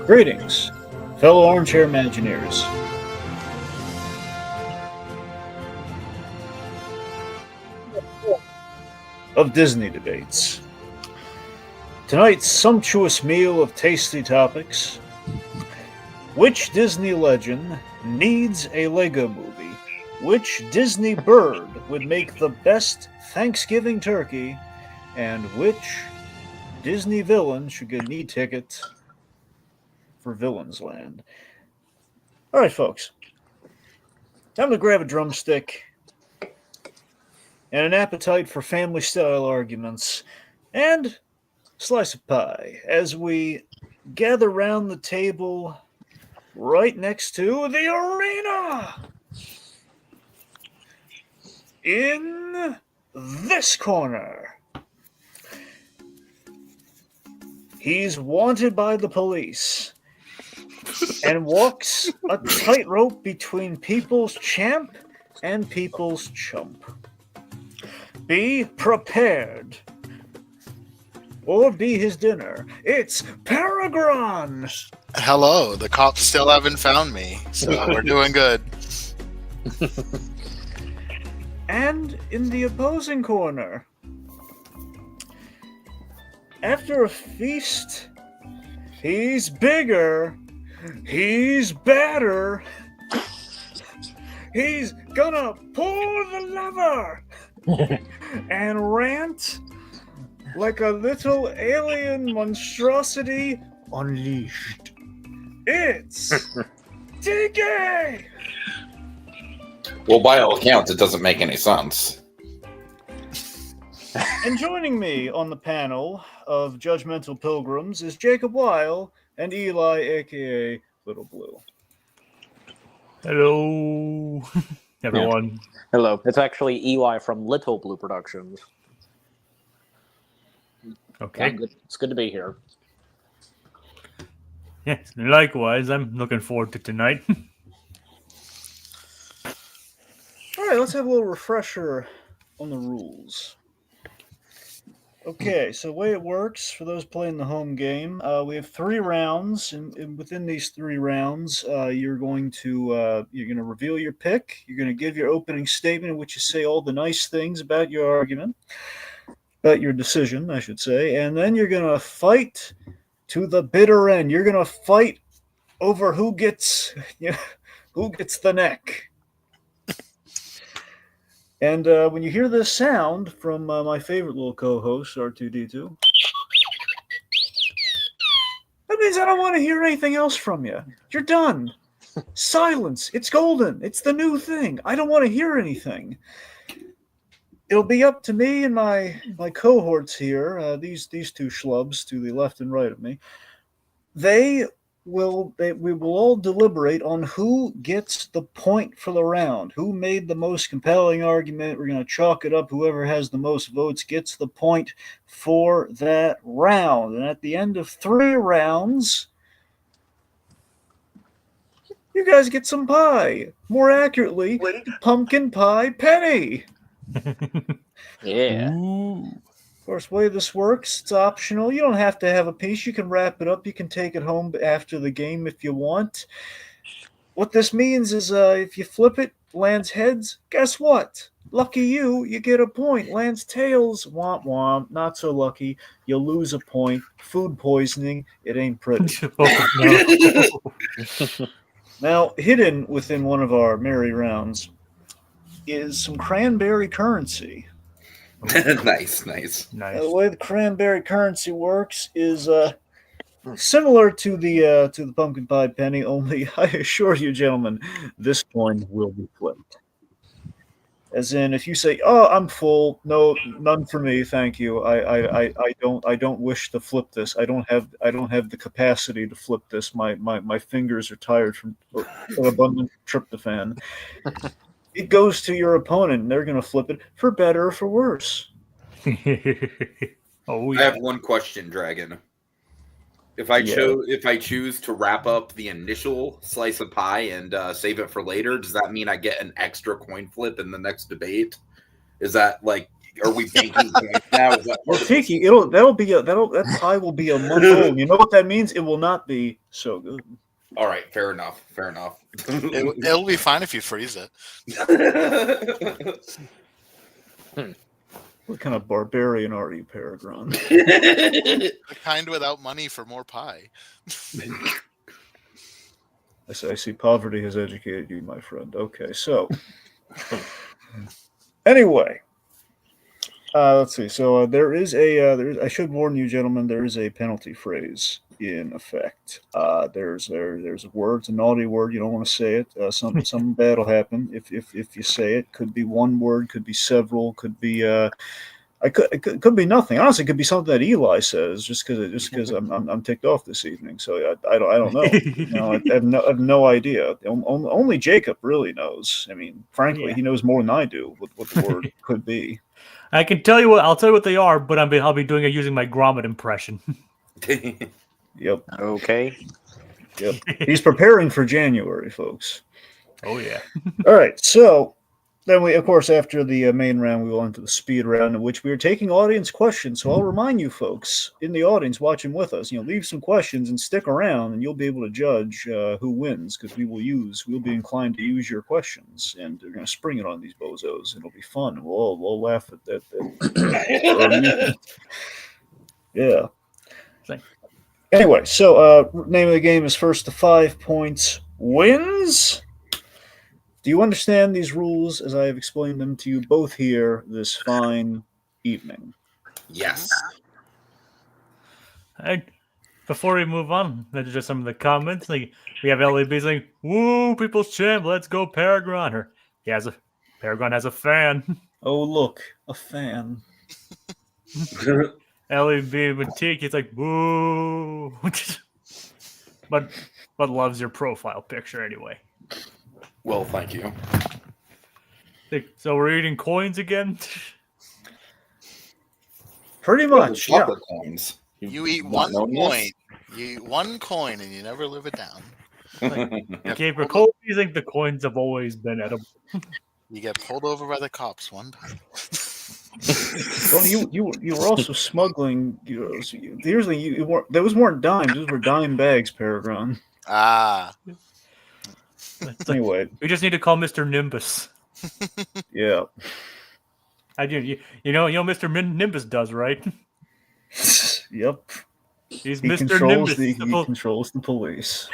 Greetings, fellow armchair Imagineers. Of Disney debates. Tonight's sumptuous meal of tasty topics. Which Disney legend needs a Lego movie? Which Disney bird would make the best Thanksgiving turkey? And which Disney villain should get an e-ticket for Villains Land? All right, folks. Time to grab a drumstick and an appetite for family-style arguments and a slice of pie as we gather round the table right next to the arena. In this corner, he's wanted by the police and walks a tightrope between people's champ and people's chump. Be prepared, or be his dinner. It's Pergron! Hello, the cops still haven't found me, so we're doing good. And in the opposing corner, after a feast, he's bigger, he's badder, he's gonna pull the lever and rant like a little alien monstrosity unleashed. It's Tiki! Well, by all accounts, it doesn't make any sense. And joining me on the panel of judgmental pilgrims is Jacob Weil and Eli, aka Little Blue. Hello, everyone. Hello. It's actually Eli from Little Blue Productions. Okay. It's good to be here. Yes, likewise. I'm looking forward to tonight. All right, let's have a little refresher on the rules. Okay, so the way it works for those playing the home game, we have 3 rounds, and within these 3 rounds, you're going to reveal your pick. You're going to give your opening statement in which you say all the nice things about your argument, about your decision, I should say, and then you're going to fight to the bitter end. You're going to fight over who gets the neck. And when you hear this sound from my favorite little co-host, R2D2, that means I don't want to hear anything else from you. You're done. Silence. It's golden. It's the new thing. I don't want to hear anything. It'll be up to me and my cohorts here, these 2 schlubs to the left and right of me. We will all deliberate on who gets the point for the round, who made the most compelling argument. We're going to chalk it up. Whoever has the most votes gets the point for that round. And at the end of 3 rounds, you guys get some pie. More accurately, pumpkin pie penny. Yeah. Ooh. Of course, the way this works, it's optional. You don't have to have a piece. You can wrap it up. You can take it home after the game if you want. What this means is if you flip it, lands heads, guess what? Lucky you, you get a point. Lands tails, womp womp. Not so lucky, you lose a point. Food poisoning, it ain't pretty. Oh, no. Now, hidden within one of our merry rounds is some cranberry currency. Nice. Nice. The way the cranberry currency works is similar to the pumpkin pie penny, only I assure you, gentlemen, this coin will be flipped. As in, if you say, "Oh, I'm full. No, none for me, thank you. I don't wish to flip this. I don't have the capacity to flip this. My fingers are tired from abundant tryptophan." It goes to your opponent, and they're going to flip it for better or for worse. Oh, I yeah. have one question, Dragon. If I choose to wrap up the initial slice of pie and save it for later, does that mean I get an extra coin flip in the next debate? Is that like Are we banking points now? Is that Well, part of this? Tiki, that pie will be a month old. You know what that means? It will not be so good. All right, fair enough. Fair enough. It'll be fine if you freeze it. What kind of barbarian are you, Pergron? The kind without money for more pie. I see poverty has educated you, my friend. Okay, so anyway, let's see. So there is I should warn you, gentlemen. There is a penalty phrase in effect. There's a word, it's a naughty word. You don't want to say it. Something bad will happen if you say it. Could be one word, could be several, could be it could be nothing. Honestly, it could be something that Eli says just because I'm ticked off this evening. So I don't know. I have no idea. Only Jacob really knows. I mean, frankly, he knows more than I do what the word could be. I can tell you what. I'll tell you what they are, but I'll be doing it using my Gromit impression. Yep. Okay. Yep. He's preparing for January, folks. Oh yeah. All right. So then we, of course, after the main round, we will enter the speed round, in which we are taking audience questions. So I'll remind you, folks, in the audience watching with us, leave some questions and stick around, and you'll be able to judge who wins, because we'll be inclined to use your questions, and they're going to spring it on these bozos, and it'll be fun. We'll laugh at that. Yeah. Anyway, so name of the game is first to 5 points wins. Do you understand these rules as I have explained them to you both here this fine evening? Yes. Before we move on, there's just some of the comments. Like we have LAB saying, "Woo, people's champ, let's go Pergron." Or Pergron has a fan. Oh look, a fan. LAB with Tiki, it's like woo, but loves your profile picture anyway. Well, thank you. So we're eating coins again? Pretty much, yeah. Coins. You eat one coin. You eat one coin and you never live it down. Okay, for Cole, you think the coins have always been edible? You get pulled over by the cops one time. Well, you were also smuggling. Usually, those weren't dimes; those were dime bags, Pergron. Ah. Anyway, we just need to call Mr. Nimbus. Yeah. I do. You know, Mr. Nimbus does, right? Yep. He's he Mr. Controls Nimbus. he controls the police.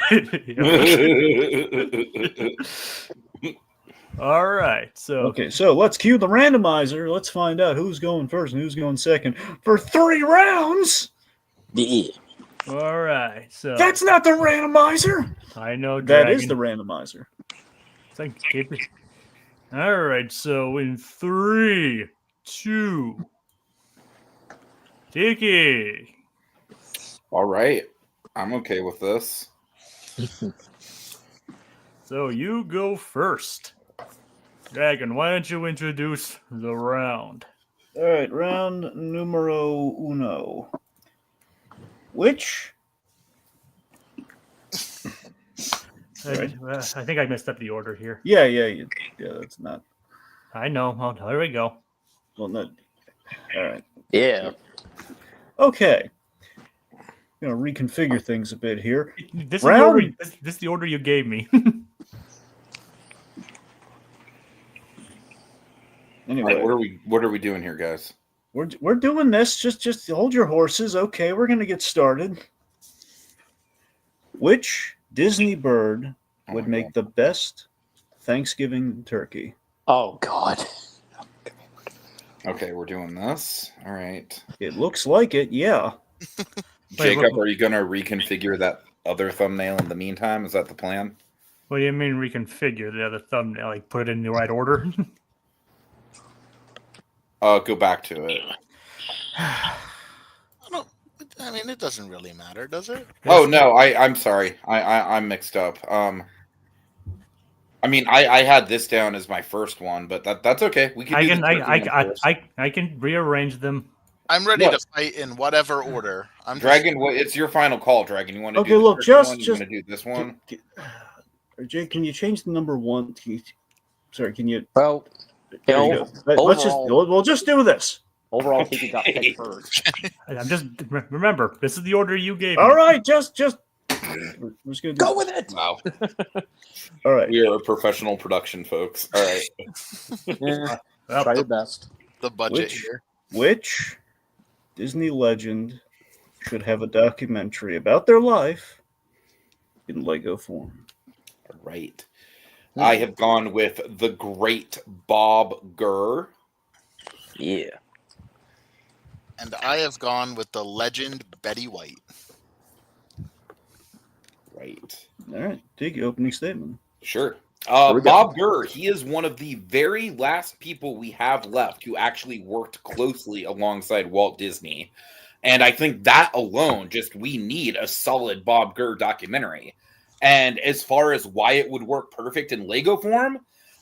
All right. So let's cue the randomizer. Let's find out who's going first and who's going second for 3 rounds. Yeah. All right. So that's not the randomizer. I know. Dragon. That is the randomizer. All right. So in 3, 2, Tiki. All right. I'm okay with this. So you go first. Dragon, why don't you introduce the round? All right, round numero uno. Which? I think I messed up the order here. Yeah, that's not. I know. Oh, here we go. Well, no. All right. Yeah. Okay. I'm gonna reconfigure things a bit here. This is the order you gave me. Anyway, right, what are we doing here, guys? We're doing this. Just hold your horses. Okay, we're gonna get started. Which Disney bird would make the best Thanksgiving turkey? Oh God. Okay, we're doing this. All right. It looks like it. Yeah. Jacob, are you gonna reconfigure that other thumbnail in the meantime? Is that the plan? What do you mean reconfigure the other thumbnail? Like put it in the right order? Go back to it. I mean, it doesn't really matter, does it? Oh no, I'm sorry. I'm mixed up. I mean, I had this down as my first one, but that's okay. We can. I can rearrange them. I'm ready to fight in whatever order. Dragon, it's your final call, Dragon. You want to do look, just want to do this one? Jake, can you change the number 1? Can you? Well, we'll just do this. Overall, Tiki got picked first. I'm just remember, this is the order you gave All me. right, we're just gonna Go with it. Wow. All right. We are a professional production, folks. All right. Yeah, Well, try your best. The budget Which- here. Which Disney legend should have a documentary about their life in Lego form? All right. I have gone with the great Bob Gurr. Yeah. And I have gone with the legend Betty White. Right. All right, Tiki, opening statement. Sure. we go. Bob Gurr, he is one of the very last people we have left who actually worked closely alongside Walt Disney. And I think that alone, we need a solid Bob Gurr documentary. And as far as why it would work perfect in Lego form,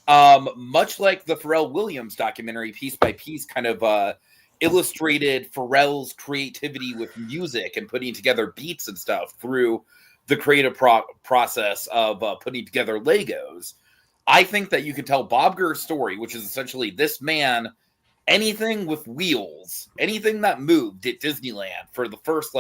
much like the Pharrell Williams documentary, piece by piece, kind of illustrated Pharrell's creativity with music and putting together beats and stuff through the creative process of putting together Legos. I think that you can tell Bob Gurr's story, which is essentially this man, anything with wheels, anything that moved at Disneyland for the first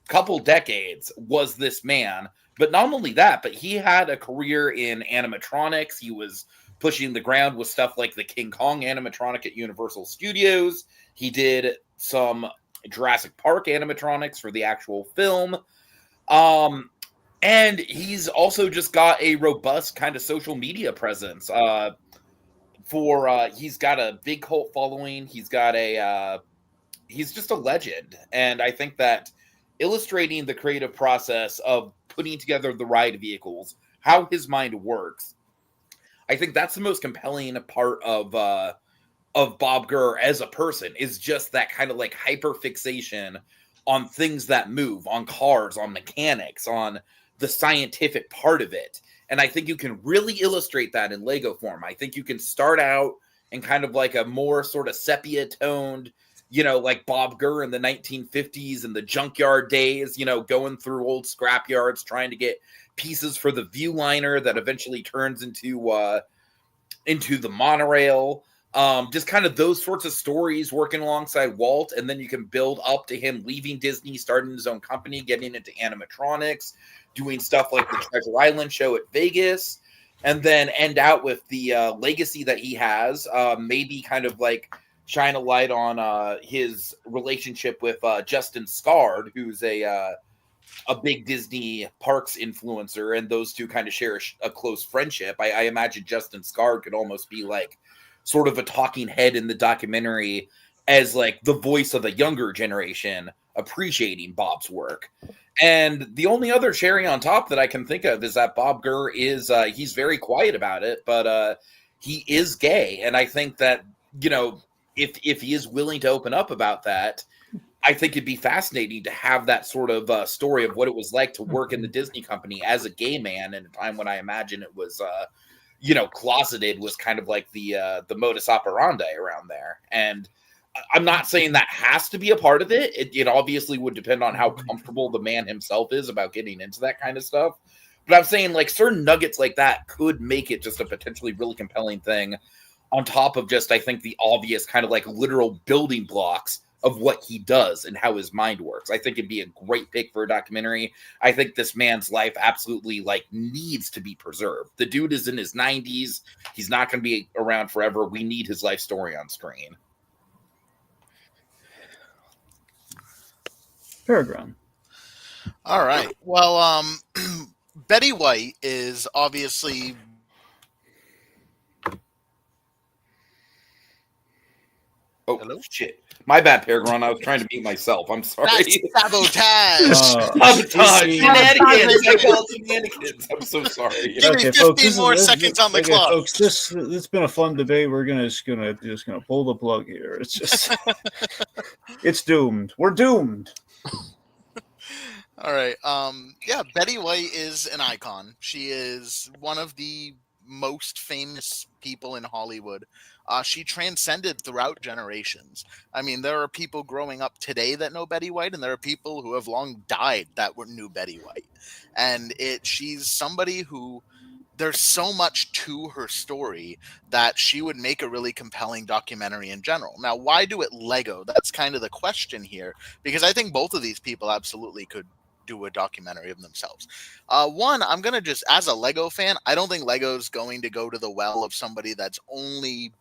couple decades was this man. But not only that, but he had a career in animatronics. He was pushing the ground with stuff like the King Kong animatronic at Universal Studios. He did some Jurassic Park animatronics for the actual film. And he's also just got a robust kind of social media presence. He's got a big cult following. He's just a legend. And I think that illustrating the creative process of putting together the ride vehicles, how his mind works, I think that's the most compelling part of Bob Gurr as a person, is just that kind of hyper fixation on things that move, on cars, on mechanics, on the scientific part of it. And I think you can really illustrate that in Lego form. I think you can start out in kind of a more sort of sepia toned, like Bob Gurr in the 1950s and the junkyard days, going through old scrapyards, trying to get pieces for the Viewliner that eventually turns into the monorail. Just kind of those sorts of stories working alongside Walt. And then you can build up to him leaving Disney, starting his own company, getting into animatronics, doing stuff like the Treasure Island show at Vegas, and then end out with the legacy that he has. Maybe kind of shine a light on his relationship with Justin Scard, who's a big Disney parks influencer, and those two kind of share a close friendship. I imagine Justin Scard could almost be sort of a talking head in the documentary as the voice of the younger generation appreciating Bob's work. And the only other cherry on top that I can think of is that Bob Gurr is, he's very quiet about it, but he is gay. And I think that, if he is willing to open up about that, I think it'd be fascinating to have that sort of story of what it was like to work in the Disney company as a gay man in a time when I imagine it was, closeted was kind of the modus operandi around there. And I'm not saying that has to be a part of it. It obviously would depend on how comfortable the man himself is about getting into that kind of stuff. But I'm saying certain nuggets like that could make it just a potentially really compelling thing on top of just, I think, the obvious kind of literal building blocks of what he does and how his mind works. I think it'd be a great pick for a documentary. I think this man's life absolutely needs to be preserved. The dude is in his 90s. He's not going to be around forever. We need his life story on screen. Pergron. All right. Well, Betty White is obviously... Oh, hello? Shit. My bad, Pergron. I was trying to mute myself. I'm sorry. That's sabotage! Sabotage! Shenanigans! I call it shenanigans. I'm so sorry. Give me 15 more seconds on the clock. Folks, it's been a fun debate. We're just gonna pull the plug here. It's just it's doomed. We're doomed. All right. Yeah, Betty White is an icon. She is one of the most famous people in Hollywood. She transcended throughout generations. I mean, there are people growing up today that know Betty White, and there are people who have long died that knew Betty White. And she's somebody who there's so much to her story that she would make a really compelling documentary in general. Now, why do it Lego? That's kind of the question here, because I think both of these people absolutely could do a documentary of themselves. One, I'm going to just, as a Lego fan, I don't think Lego's going to go to the well of somebody that's only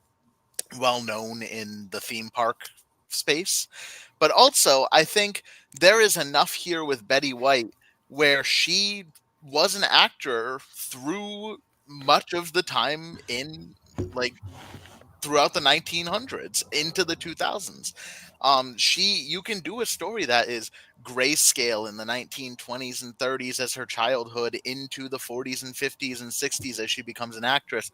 well known in the theme park space. But also, I think there is enough here with Betty White where she was an actor through much of the time in like throughout the 1900s into the 2000s. You can do a story that is grayscale in the 1920s and 30s as her childhood into the 40s and 50s and 60s as she becomes an actress.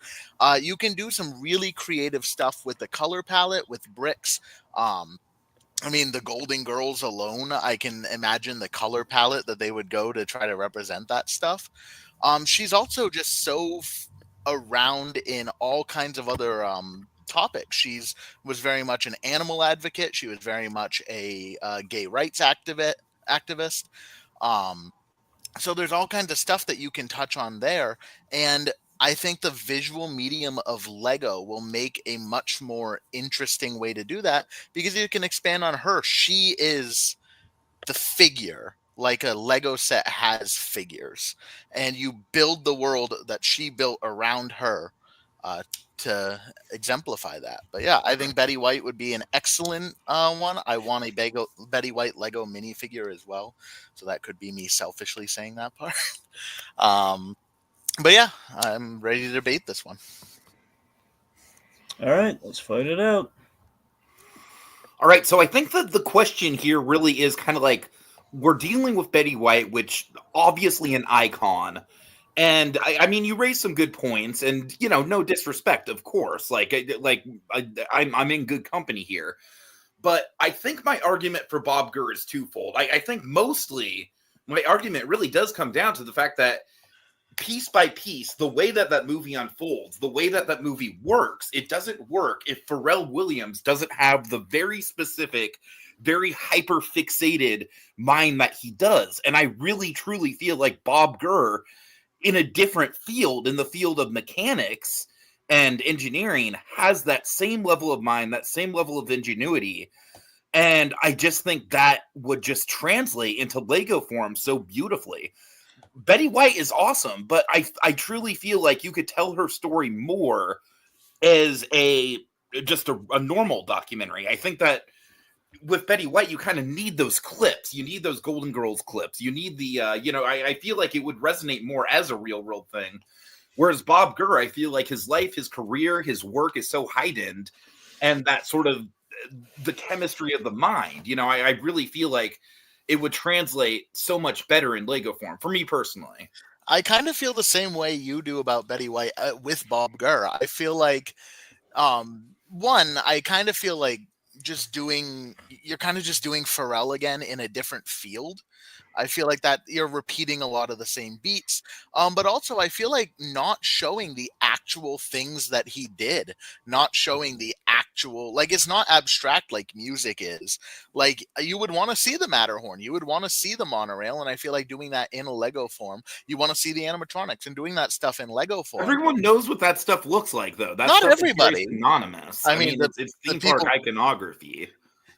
You can do some really creative stuff with the color palette, with bricks. I mean, the Golden Girls alone, I can imagine the color palette that they would go to try to represent that stuff. She's also just so around in all kinds of other topics. Was very much an animal advocate. She was very much a gay rights activist. So there's all kinds of stuff that you can touch on there. And I think the visual medium of Lego will make a much more interesting way to do that, because you can expand on her. She is the figure, like a Lego set has figures, and you build the world that she built around her to exemplify that. But yeah, I think Betty White would be an excellent one. I want a Betty White Lego minifigure as well, so that could be me selfishly saying that part. But yeah, I'm ready to debate this one. All right, let's fight it out. All right, so I think that the question here really is kind of like, we're dealing with Betty White, which obviously an icon. And I mean, you raised some good points, and no disrespect, of course. I'm in good company here, but I think my argument for Bob Gurr is twofold. I think mostly my argument really does come down to the fact that piece by piece, the way that movie unfolds, the way that movie works, it doesn't work if Pharrell Williams doesn't have the very specific, very hyper fixated mind that he does. And I really truly feel like Bob Gurr, in a different field, in the field of mechanics and engineering, has that same level of mind, that same level of ingenuity. And I just think that would just translate into Lego form so beautifully. Betty White is awesome, but I truly feel like you could tell her story more as just a normal documentary. I think that with Betty White, you kind of need those clips. You need those Golden Girls clips. You need the, I feel like it would resonate more as a real world thing. Whereas Bob Gurr, I feel like his life, his career, his work is so heightened, and that sort of the chemistry of the mind. I really feel like it would translate so much better in Lego form for me personally. I kind of feel the same way you do about Betty White with Bob Gurr. I feel like, I kind of feel like you're kind of just doing Pharrell again in a different field. I feel like that you're repeating a lot of the same beats. But also I feel like not showing the actual things that he did, not showing the actual, like, it's not abstract like music is. Like, you would want to see the Matterhorn, you would want to see the monorail, and I feel like doing that in a Lego form, you want to see the animatronics, and doing that stuff in Lego form. Everyone knows what that stuff looks like, though. That not stuff everybody. Is synonymous. I mean, it's theme park iconography.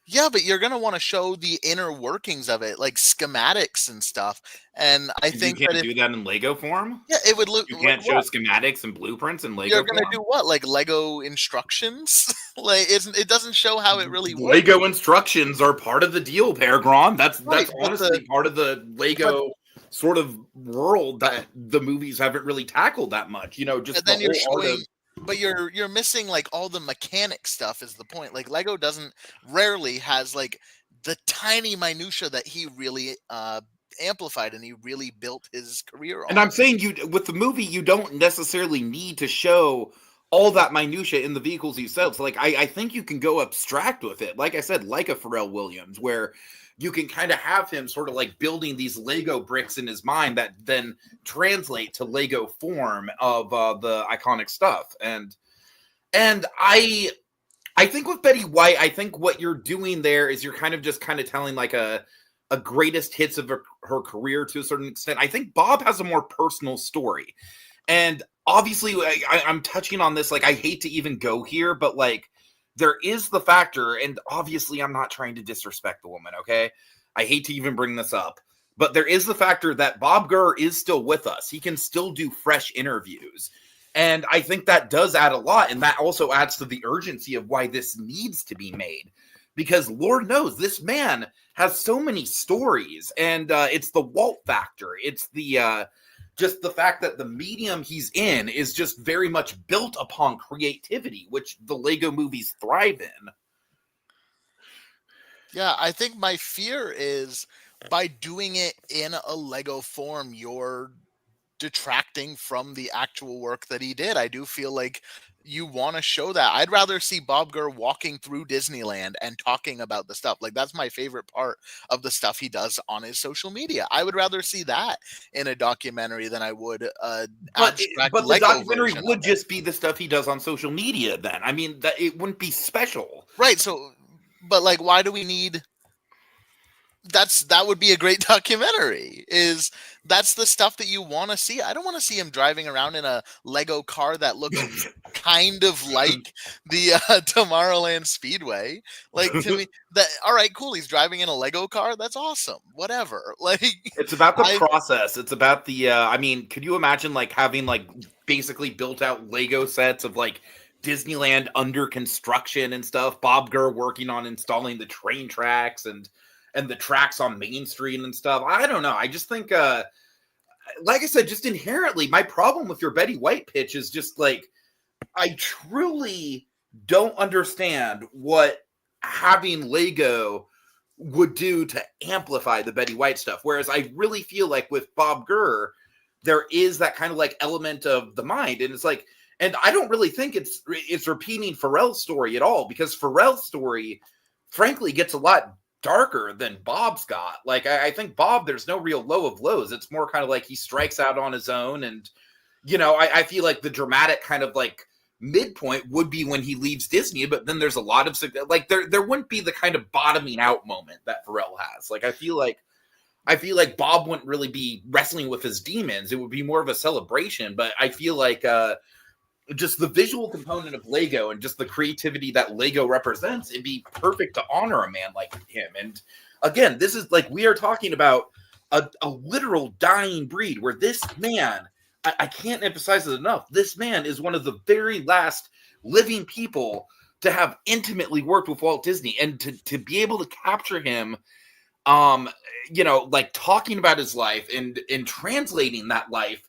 Yeah, but you're going to want to show the inner workings of it, like schematics and stuff. And I think you can't do that in Lego form. Yeah, it would look. You can't show schematics and blueprints in Lego. You're going to do what? Like Lego instructions? Like it doesn't show how it really works. Lego instructions are part of the deal, Pergron. That's honestly part of the Lego sort of world that the movies haven't really tackled that much. Just and then you're showing. But you're missing like all the mechanic stuff is the point. Like Lego rarely has like the tiny minutia that he really amplified and he really built his career on. And I'm saying with the movie, you don't necessarily need to show all that minutia in the vehicles yourselves. Like I think you can go abstract with it. Like I said, like a Pharrell Williams, where you can kind of have him sort of like building these Lego bricks in his mind that then translate to Lego form of the iconic stuff. And I think with Betty White, I think what you're doing there is you're kind of telling like a greatest hits of her career to a certain extent. I think Bob has a more personal story. And obviously, I'm touching on this. Like, I hate to even go here, but like, there is the factor, and obviously, I'm not trying to disrespect the woman. Okay, I hate to even bring this up, but there is the factor that Bob Gurr is still with us. He can still do fresh interviews. And I think that does add a lot. And that also adds to the urgency of why this needs to be made. Because Lord knows this man has so many stories. And it's the Walt factor. It's the just the fact that the medium he's in is just very much built upon creativity, which the Lego movies thrive in. Yeah, I think my fear is by doing it in a Lego form, you're detracting from the actual work that he did. I do feel like you want to show that. I'd rather see Bob Gurr walking through Disneyland and talking about the stuff. Like, that's my favorite part of the stuff he does on his social media. I would rather see that in a documentary than I would But abstract the Lego documentary version would of it. just be the stuff he does on social media then. I mean, that it wouldn't be special. Right. So, but like, why do we need? That would be a great documentary. That's the stuff that you want to see. I don't want to see him driving around in a Lego car that looks kind of like the Tomorrowland Speedway. Like, to me, that all right, cool. He's driving in a Lego car. That's awesome. Whatever. Like, It's about the process. It's about the I mean, could you imagine like having like basically built out Lego sets of like Disneyland under construction and stuff, Bob Gurr working on installing the train tracks and the tracks on Main Street and stuff. I don't know. I just think like I said, just inherently my problem with your Betty White pitch is just like I truly don't understand what having Lego would do to amplify the Betty White stuff. Whereas I really feel like with Bob Gurr, there is that kind of like element of the mind. And it's like, and I don't really think it's repeating Pharrell's story at all, because Pharrell's story, frankly, gets a lot darker than Bob's got. Like, I think Bob, there's no real low of lows. It's more kind of like he strikes out on his own. And, you know, I feel like the dramatic kind of like midpoint would be when he leaves Disney, but then there's a lot of like there wouldn't be the kind of bottoming out moment that Pharrell has. Like, I feel like Bob wouldn't really be wrestling with his demons. It would be more of a celebration. But I feel like just the visual component of Lego and just the creativity that Lego represents, it'd be perfect to honor a man like him. And again, this is like, we are talking about a literal dying breed where this man, I can't emphasize it enough, this man is one of the very last living people to have intimately worked with Walt Disney, and to be able to capture him, you know, like talking about his life and translating that life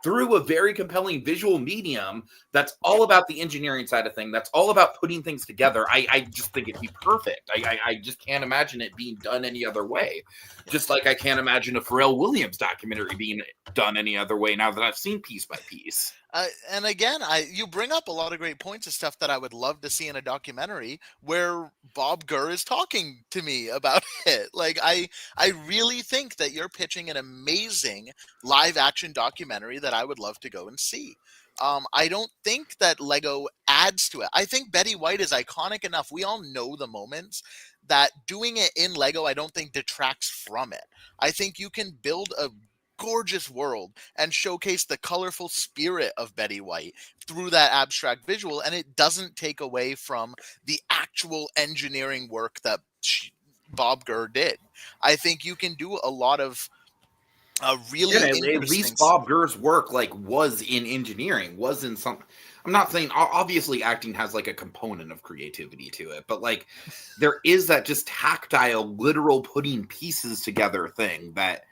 through a very compelling visual medium that's all about the engineering side of things, that's all about putting things together. I just think it'd be perfect. I just can't imagine it being done any other way. Just like I can't imagine a Pharrell Williams documentary being done any other way now that I've seen Piece by Piece. And again, you bring up a lot of great points of stuff that I would love to see in a documentary where Bob Gurr is talking to me about it. Like, I really think that you're pitching an amazing live action documentary that I would love to go and see. I don't think that Lego adds to it. I think Betty White is iconic enough. We all know the moments that doing it in Lego, I don't think detracts from it. I think you can build a gorgeous world and showcase the colorful spirit of Betty White through that abstract visual, and it doesn't take away from the actual engineering work that Bob Gurr did. I think you can do a lot of really interesting. At least Bob Gurr's work like was in engineering, was in some. I'm not saying obviously acting has like a component of creativity to it, but like there is that just tactile, literal putting pieces together thing that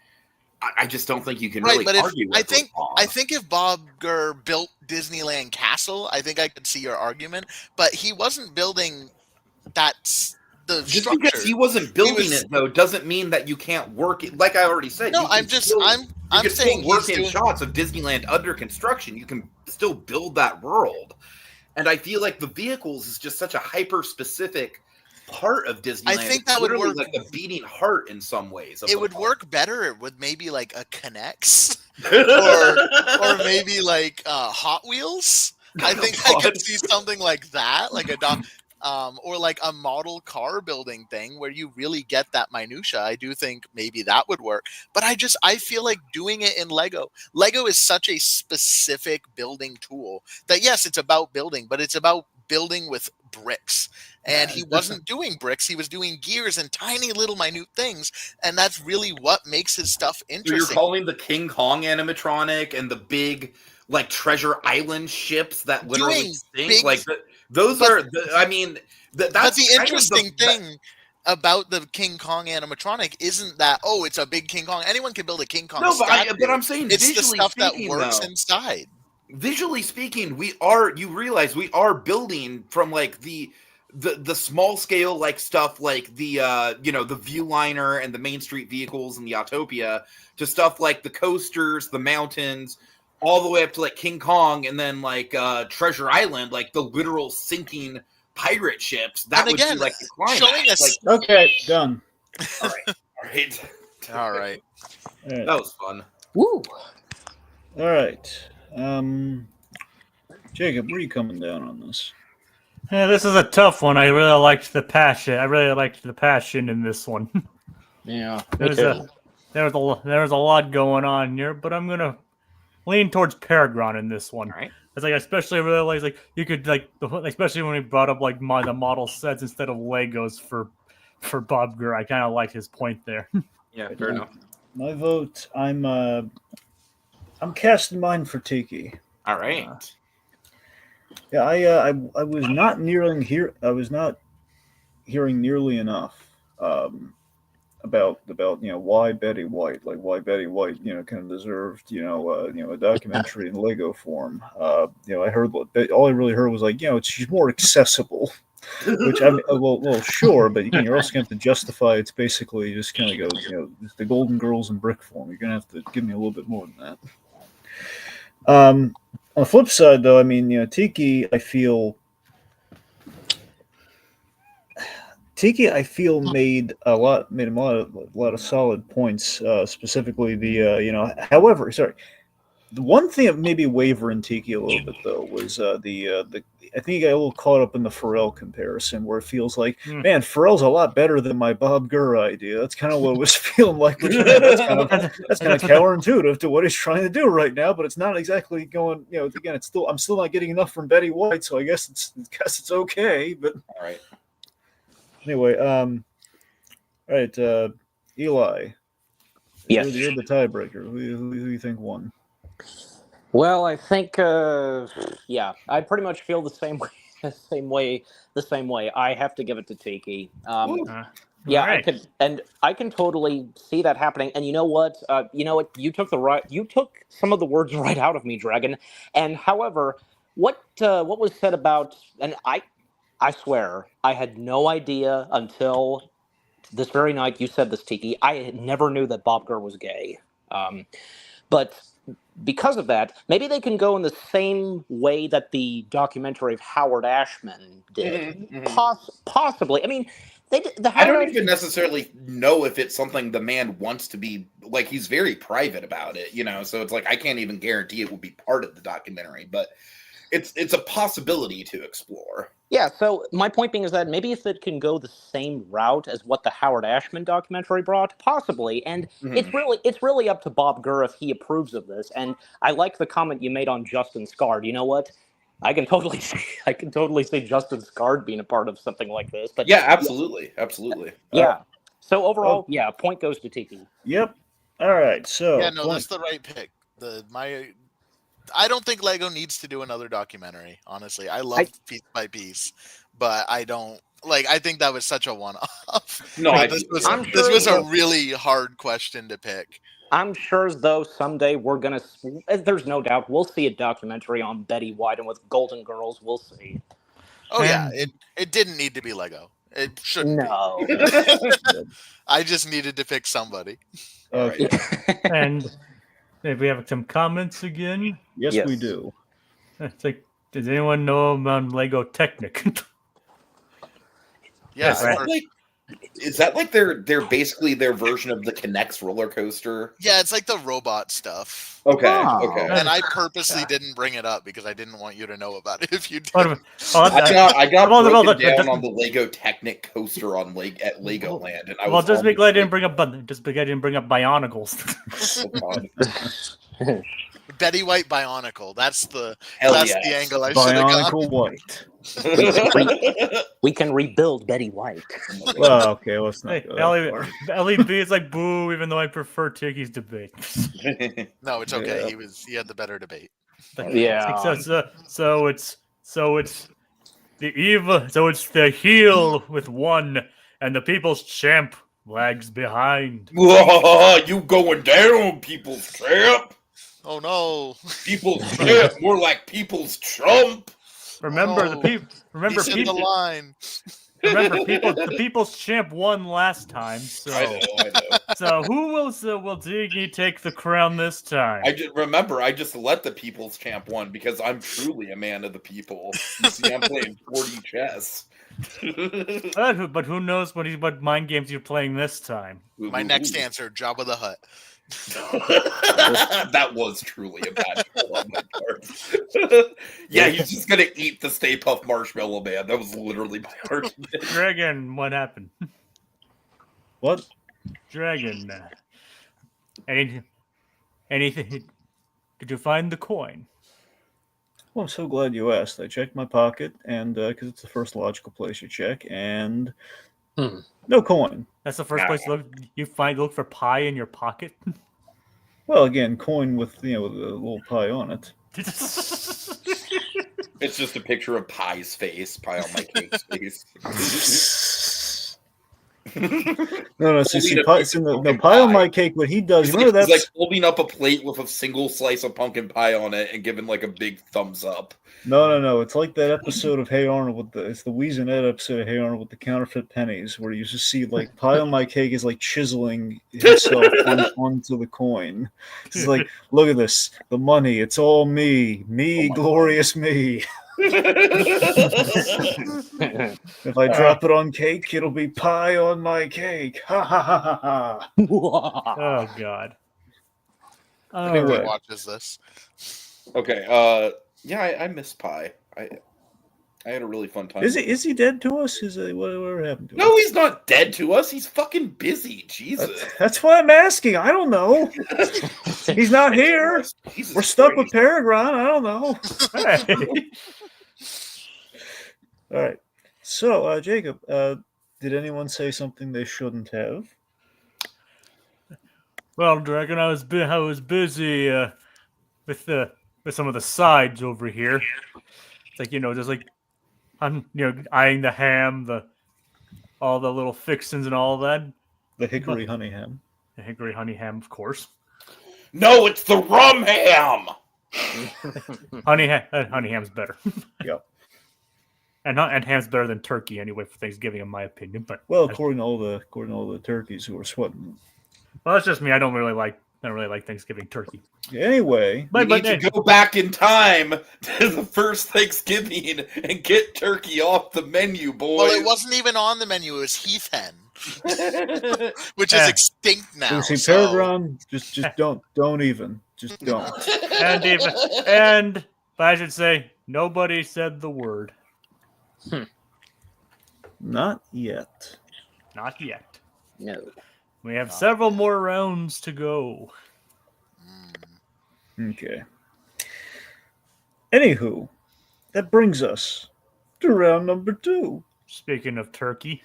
I just don't think you can really argue with. I think if Bob Gurr built Disneyland Castle, I think I could see your argument. But he wasn't building the just structure. Because he wasn't building it though doesn't mean that you can't work it. Like I already said, no, I'm saying work in shots of Disneyland under construction. You can still build that world, and I feel like the vehicles is just such a hyper specific part of Disneyland. I think that would work like a beating heart in some ways. It would work better with maybe like a Connects or maybe like Hot Wheels. I think I could see something like that, like or like a model car building thing where you really get that minutia. I do think maybe that would work, but I feel like doing it in Lego is such a specific building tool that yes, it's about building, but it's about building with bricks. And he wasn't doing bricks, he was doing gears and tiny little minute things, and that's really what makes his stuff So interesting. you're calling the King Kong animatronic and the big like Treasure Island ships that literally Doing sink big- like those but- are the, I mean that's But the kind of interesting thing about the King Kong animatronic isn't that it's a big King Kong. Anyone can build a King Kong. No, statue. but I'm saying it's the visually stuff that speaking, works though. inside. Visually speaking, you realize we are building from like the small scale like stuff like the the Viewliner and the Main Street vehicles and the Autopia to stuff like the coasters, the mountains, all the way up to like King Kong and then like Treasure Island, like the literal sinking pirate ships. That And would again, be like the climax. showing us. Like, Okay, done. all right. All right. All right. That was fun. Woo! All right. Jacob, where are you coming down on this? Yeah, this is a tough one. I really liked the passion. I really liked the passion in this one. Yeah, me There's too. There's a lot going on here, but I'm gonna lean towards Pergron in this one. All right. It's like especially really like you could like especially when he brought up like the model sets instead of Legos for Bob Gurr. I kind of liked his point there. Yeah, fair enough. My vote. I'm casting mine for Tiki. All right. Yeah, I was not nearing here. I was not hearing nearly enough about why Betty White, like why Betty White kind of deserved a documentary in Lego form. I heard all I really heard was like she's more accessible, which I mean, well sure, but you're also going to have to justify it's basically just kind of go it's the Golden Girls in brick form. You're going to have to give me a little bit more than that. On the flip side, though, I mean, Tiki, I feel made a lot of solid points. Specifically, however, sorry, the one thing that maybe waver in Tiki a little bit though was the I think he got a little caught up in the Pharrell comparison, where it feels like, man, Pharrell's a lot better than my Bob Gurr idea. That's kind of what it was feeling like. Which, that's kind of counterintuitive to what he's trying to do right now. But it's not exactly going. Again, I'm still not getting enough from Betty White, so I guess it's okay. But All right. anyway, all right, Eli. Yes. You're the tiebreaker. Who do you think won? Well, I think, I pretty much feel the same way. The same way. I have to give it to Tiki. Yeah, Right. I can totally see that happening. And you know what? You took some of the words right out of me, Dragon. And however, what was said about, and I swear, I had no idea until this very night you said this, Tiki. I never knew that Bob Gurr was gay. But because of that, maybe they can go in the same way that the documentary of Howard Ashman did. Possibly. I mean, I don't even necessarily know if it's something the man wants to be, like, he's very private about it, so it's like I can't even guarantee it will be part of the documentary, but it's a possibility to explore. Yeah, so my point being is that maybe if it can go the same route as what the Howard Ashman documentary brought, possibly, and it's really up to Bob Gurr if he approves of this. And I like the comment you made on Justin Scard. You know what? I can totally see Justin Scard being a part of something like this. But yeah, absolutely. Yeah. So overall, point goes to Tiki. Yep. All right. So Yeah, no, that's the right pick. I don't think Lego needs to do another documentary. Honestly, I love Piece by Piece, but I don't like. I think that was such a one-off. No, this was a really hard question to pick. I'm sure, though, someday we're gonna. There's no doubt we'll see a documentary on Betty White and with Golden Girls. We'll see. Oh yeah, it didn't need to be Lego. It shouldn't. No. I just needed to pick somebody. Okay. And if we have some comments again. Yes, we do. It's like, does anyone know about Lego Technic? Yes. Like, Is that like they're basically their version of the Kinect's roller coaster? Yeah, it's like the robot stuff. Okay, Oh. okay. And I purposely didn't bring it up because I didn't want you to know about it if you did. Oh, I got well, broken down just- on the Lego Technic coaster at Legoland, and I well, was just be glad I didn't bring. bring up Bionicles. Betty White Bionicle. That's the Hell that's yes. the angle I should have got. Bionicle White. We can rebuild Betty White. Well, okay, let's not Hey, go that far. LEB is like boo, even though I prefer Tiki's debate. No, it's okay. Yeah. He had the better debate. Yeah. So it's the evil. So it's the heel with one, and the people's champ lags behind. You going down, people's champ? Oh no. People's champ, more like people's Trump. Remember Oh, the people. Remember He's in the people. line. Remember people. The people's champ won last time. So I know. so who will Tiki take the crown this time? I just let the people's champ win because I'm truly a man of the people. You see, I'm playing 4D chess. But who knows what mind games you're playing this time? My next answer, Jabba the Hutt. That was truly a bad call on my part. Yeah, he's just gonna eat the Stay Puft Marshmallow Man. That was literally my argument. Dragon, what happened? What? Dragon. Anything? Did you find the coin? Well, I'm so glad you asked. I checked my pocket, and because it's the first logical place you check, and no coin. That's the first place you look for pie in your pocket. Well, again, coin with with a little pie on it. It's just a picture of Pie's face, Pie on my cake's face. No, see, pie, pie on my cake. What he does, He's remember like, that's he's like holding up a plate with a single slice of pumpkin pie on it and giving like a big thumbs up. no. It's like that episode of Hey Arnold it's the Weez and Ed episode of Hey Arnold with the counterfeit pennies, where you just see like pie on my cake is like chiseling himself onto the coin. It's like, look at this, the money. It's all me, glorious me. If I drop it on cake, it'll be pie on my cake. Ha ha ha ha ha. Oh God. Anyway. Who watches this? Okay, yeah, I miss Pie. I had a really fun time. Is he dead to us? Whatever happened to him? No, he's not dead to us. He's fucking busy. Jesus. That's why I'm asking. I don't know. He's not here. Jesus We're stuck Christ. with Pergron. I don't know. Hey. All right. So, Jacob, did anyone say something they shouldn't have? Well, Dragon, I was busy with some of the sides over here. It's like just like I'm eyeing the ham, all the little fixins and all that. The hickory honey ham. The hickory honey ham, of course. No, it's the rum ham. Honey ham's better. Yep. And ham's better than turkey anyway for Thanksgiving, in my opinion. But Well, according to all the turkeys who are sweating. well, that's just me. I don't really like Thanksgiving turkey. Anyway, We need to go back in time to the first Thanksgiving and get turkey off the menu, boys. Well, it wasn't even on the menu. It was Heath Hen, which is extinct now. see, so- Pergron, just don't even. Just don't. But I should say, nobody said the word. Not yet. Not yet. No. We have several more rounds to go. Okay. Anywho, that brings us to round number 2. Speaking of turkey,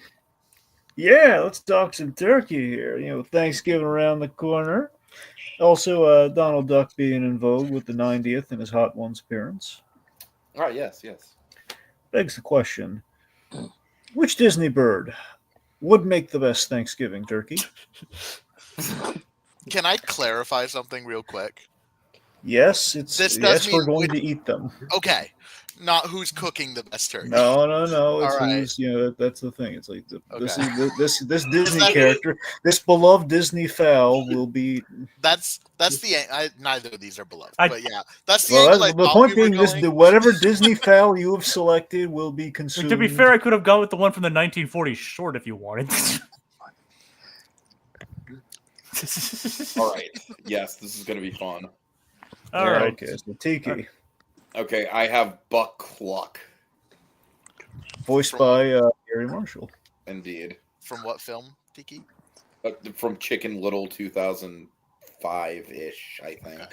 Yeah, let's talk some turkey here. Thanksgiving around the corner. Also, Donald Duck being in vogue with the 90th in his Hot Ones appearance. Oh, yes. Begs the question, which Disney bird would make the best Thanksgiving turkey? Can I clarify something real quick? Yes, This does yes, we're mean going which- to eat them. Okay, Not who's cooking the best turkey. No. It's All right. who's that's the thing. It's like this Okay. is this Disney that- character, this beloved Disney fowl will be. That's the neither of these are beloved, I- but yeah, that's the Well, angle that's, I the thought point we were being, this going. whatever Disney fowl you have selected will be I mean, consumed. to be fair, I could have gone with the one from the 1940s short if you wanted. All right. Yes, this is going to be fun. All right. Okay, so Tiki, Okay, I have Buck Cluck. voiced by Gary Marshall. Indeed. From what film, Tiki? From Chicken Little 2005-ish, I think. Okay.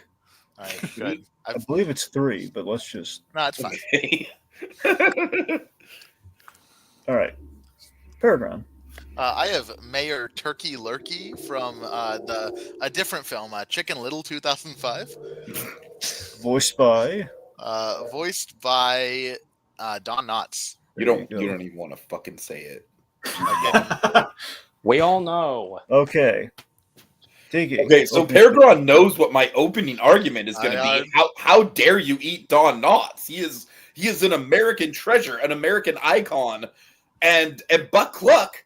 All right, good. I believe it's 3, but let's just. No, it's fine. Okay. All right, Pergron. I have Mayor Turkey Lurkey from a different film, Chicken Little 2005, Voiced by. voiced by Don Knotts. You don't even want to fucking say it. We all know. Okay. Tiki. Okay, so Pergron knows what my opening argument is going to I- be. How dare you eat Don Knotts? He is an American treasure, an American icon, and Buck Cluck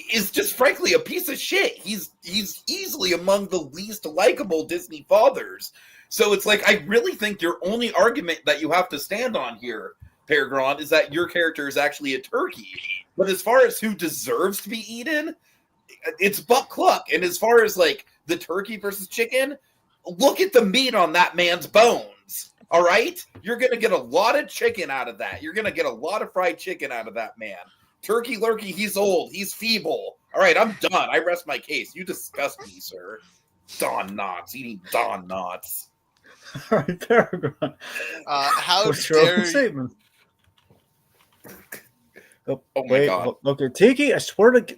is just frankly a piece of shit. He's easily among the least likable Disney fathers. So it's like, I really think your only argument that you have to stand on here, Pergron, is that your character is actually a turkey. But as far as who deserves to be eaten, it's Buck Cluck. And as far as like the turkey versus chicken, look at the meat on that man's bones. All right? You're going to get a lot of chicken out of that. You're going to get a lot of fried chicken out of that man. Turkey Lurkey, he's old. He's feeble. All right, I'm done. I rest my case. You disgust me, sir. Don Knotts, eating Don Knotts. All right, Pergron. How What's your opening dare you? statement? Oh my Wait, God. Okay, Tiki, I swear to.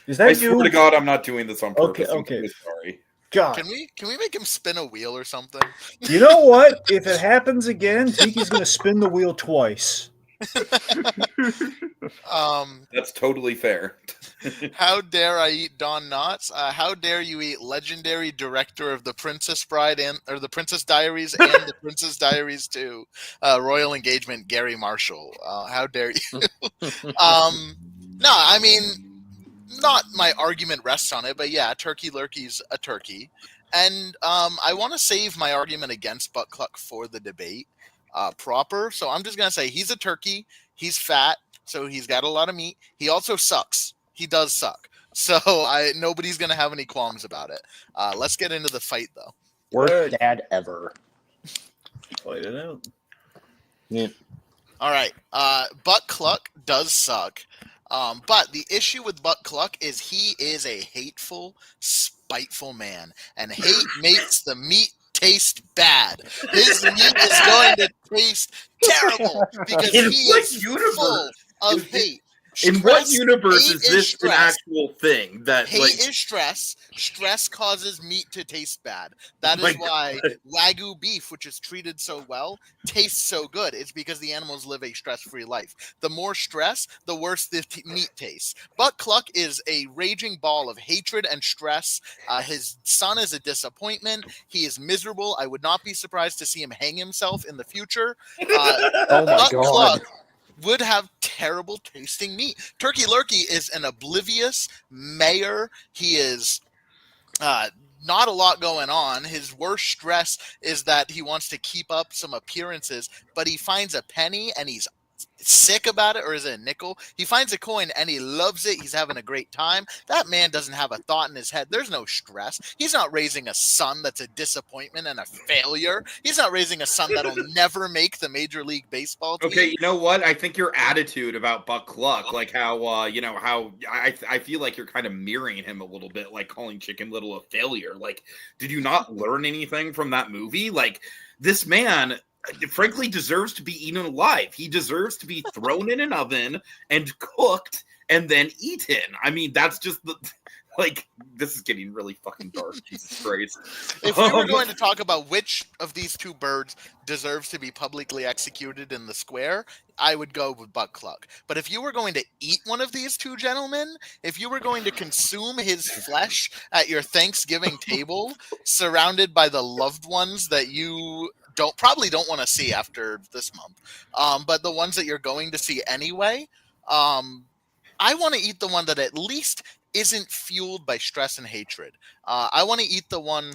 Is that I you? swear to God, I'm not doing this on Okay, purpose. I'm okay. really sorry. God. Can we make him spin a wheel or something? You know what? If it happens again, Tiki's going to spin the wheel twice. That's totally fair. How dare I eat Don Knotts? How dare you eat legendary director of The Princess Bride or The Princess Diaries and The Princess Diaries 2, Royal Engagement, Gary Marshall? How dare you? No, I mean, not my argument rests on it, but yeah, Turkey Lurkey's a turkey. And I want to save my argument against Buck Cluck for the debate proper. So I'm just going to say he's a turkey. He's fat, so he's got a lot of meat. He also sucks. He does suck. So nobody's going to have any qualms about it. Let's get into the fight, though. Worst dad ever. Fight it out. Yeah. All right. Buck Cluck does suck. But the issue with Buck Cluck is he is a hateful, spiteful man. And hate makes the meat taste bad. His meat is going to taste terrible because In he what is universe full of hate. In what Stress- universe hate is this an stress. actual thing? That Hate like is stress. Stress causes meat to taste bad. That My is why Wagyu beef, which is treated so well, tastes so good. It's because the animals live a stress-free life. The more stress, the worse the meat tastes. Buck Cluck is a raging ball of hatred and stress. His son is a disappointment. He is miserable. I would not be surprised to see him hang himself in the future. Oh my Buck God. Cluck would have terrible tasting meat. Turkey Lurkey is an oblivious mayor. He is not a lot going on. His worst stress is that he wants to keep up some appearances, but he finds a penny and he's sick about it, or is it a nickel? He finds a coin and he loves it. He's having a great time. That man doesn't have a thought in his head. There's no stress. He's not raising a son that's a disappointment and a failure. He's not raising a son that'll never make the Major League Baseball team. Okay, you know what? I think your attitude about Buck Cluck, like how how I feel like you're kind of mirroring him a little bit, like calling Chicken Little a failure. Like, did you not learn anything from that movie? Like, this man frankly deserves to be eaten alive. He deserves to be thrown in an oven and cooked and then eaten. I mean, that's just the like, this is getting really fucking dark. Jesus Christ. If we were going to talk about which of these two birds deserves to be publicly executed in the square, I would go with Buck Cluck. But if you were going to eat one of these two gentlemen, if you were going to consume his flesh at your Thanksgiving table, surrounded by the loved ones that you probably don't want to see after this month. But the ones that you're going to see anyway, I want to eat the one that at least isn't fueled by stress and hatred. I want to eat the one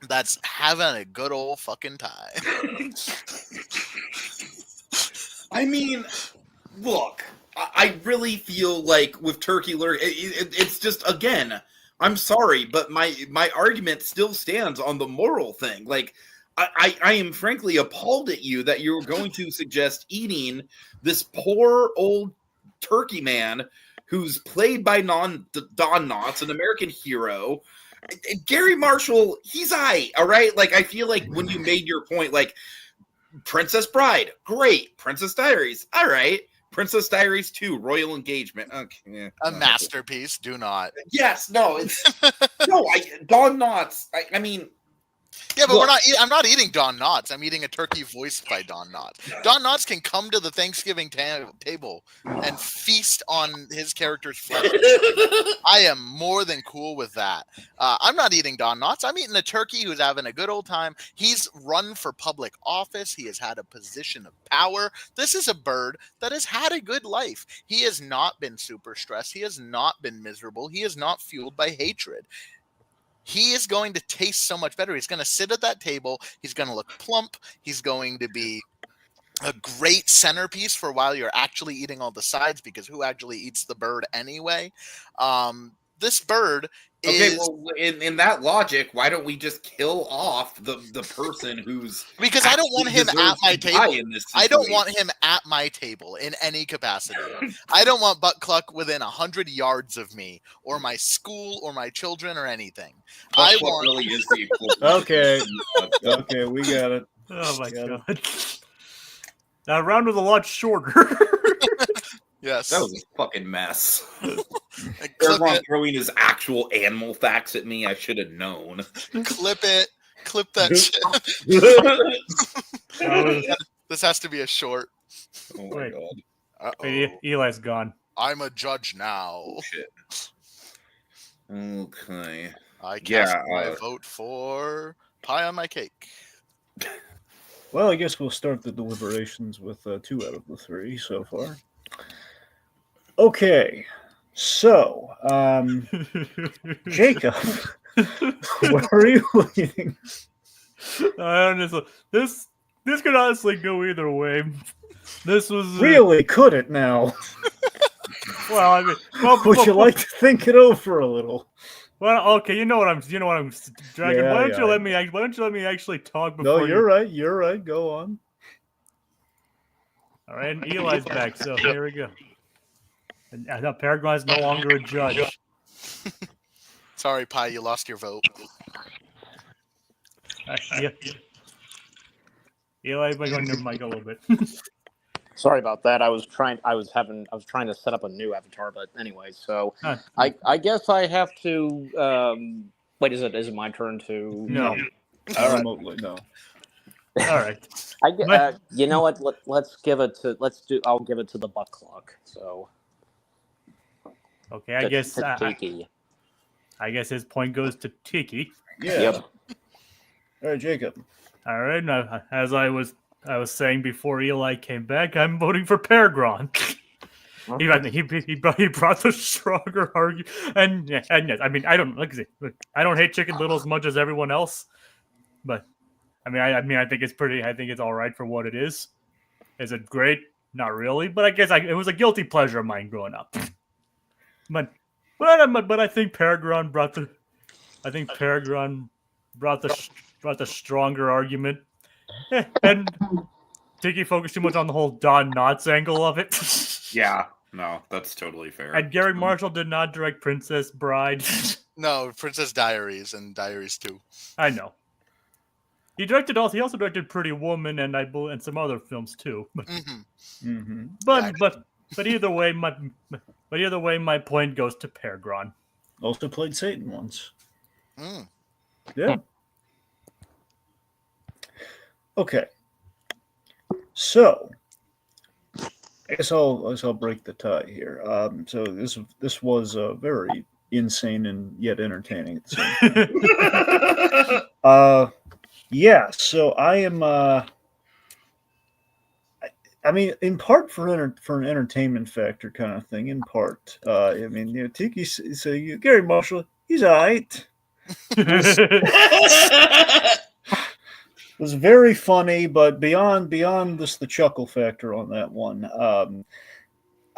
that's having a good old fucking time. I mean, look, I really feel like with Turkey Lurk, it's just, again, I'm sorry, but my argument still stands on the moral thing. Like, I am frankly appalled at you that you're going to suggest eating this poor old turkey man who's played by Don Knotts, an American hero. Gary Marshall, he's all right? Like, I feel like when you made your point, like, Princess Bride, great. Princess Diaries, all right. Princess Diaries 2, Royal Engagement. Okay, yeah, a masterpiece, do not. Yes, no, it's... Don Knotts, I mean... Yeah, but I'm not eating Don Knotts. I'm eating a turkey voiced by Don Knotts. Don Knotts can come to the Thanksgiving table and feast on his character's flesh. I am more than cool with that. I'm not eating Don Knotts. I'm eating a turkey who's having a good old time. He's run for public office. He has had a position of power. This is a bird that has had a good life. He has not been super stressed. He has not been miserable. He is not fueled by hatred. He is going to taste so much better. He's going to sit at that table. He's going to look plump. He's going to be a great centerpiece for while you're actually eating all the sides, because who actually eats the bird anyway? This bird is... Okay, well, in that logic, why don't we just kill off the person who's... Because I don't want him at my table. I don't want him at my table in any capacity. I don't want Butt Cluck within 100 yards of me, or my school, or my children, or anything. Butt Cluck really is the equivalent. Okay, we got it. Oh my god. That round was a lot shorter. Yes. That was a fucking mess. Pergron throwing his actual animal facts at me. I should have known. Clip it. Clip that shit. This has to be a short. Oh my god. Wait, Eli's gone. I'm a judge now. Oh, shit. Okay. I cast my vote for pie on my cake. Well, I guess we'll start the deliberations with 2 out of the 3 so far. Okay, so, Jacob, where are you leaning? This could honestly go either way. This was really could it now? Well, I mean, would you like to think it over a little? Well, okay, you know what I'm Dragon. Yeah, why don't you let me actually talk before? No, you're right. Go on. All right, and Eli's back, so here we go. And now Pergron is no longer a judge. Sorry, Pi, you lost your vote. Yeah. Eli, am I going to mic a little bit? Sorry about that. I was trying to set up a new avatar, but anyway, so I guess I have to wait, is it my turn to No. All right. Remotely, no. All right. You know what? I'll give it to the Butt Cluck. So okay, I guess Tiki. I guess his point goes to Tiki. Yeah. Yep. All right, Jacob. All right. Now, as I was saying before Eli came back, I'm voting for Pergron. He brought the stronger argument, and yes, I mean I don't hate Chicken Little as much as everyone else, but I think it's all right for what it is. Is it great? Not really, but I guess it was a guilty pleasure of mine growing up. But I think Pergron brought the stronger argument, and Tiki focused too much on the whole Don Knotts angle of it. Yeah, no, that's totally fair. And Gary Marshall did not direct Princess Bride. No, Princess Diaries and Diaries 2. I know. He also directed Pretty Woman and some other films too. But but either way, my point goes to Pergron. Also played Satan once. Mm. Yeah. Okay. So, I guess I'll break the tie here. So this was very insane and yet entertaining at the same time. Yeah, so I am. I mean, in part for for an entertainment factor kind of thing. In part, I mean, Tiki. So Gary Marshall, he's alright. Was very funny, but beyond this the chuckle factor on that one.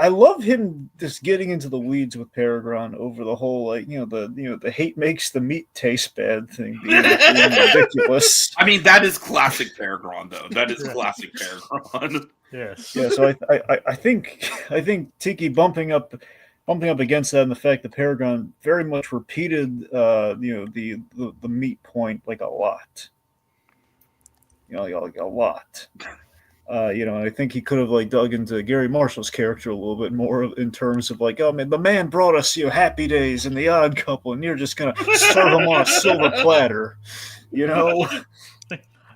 I love him just getting into the weeds with Pergron over the whole the hate makes the meat taste bad thing being ridiculous. I mean, that is classic Pergron, though. That is classic Pergron. Yes. Yeah, so I think Tiki bumping up against that and the fact that Pergron very much repeated the meat point like a lot. Like a lot. I think he could have like dug into Gary Marshall's character a little bit more in terms of like, oh man, the man brought us Happy Days and The Odd Couple, and you're just gonna serve him on a silver platter,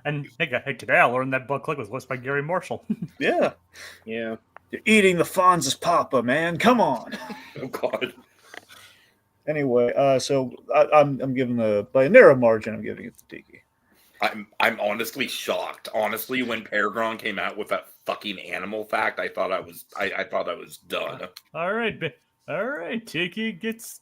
And hey, today I learned that Buck Click was voiced by Gary Marshall. Yeah, Yeah. you're eating the Fonz's Papa, man. Come on. Oh God. Anyway, so I'm giving by a narrow margin. I'm giving it to Tiki. I'm honestly shocked. Honestly, when Pergron came out with that fucking animal fact, I thought I was done. All right. Tiki gets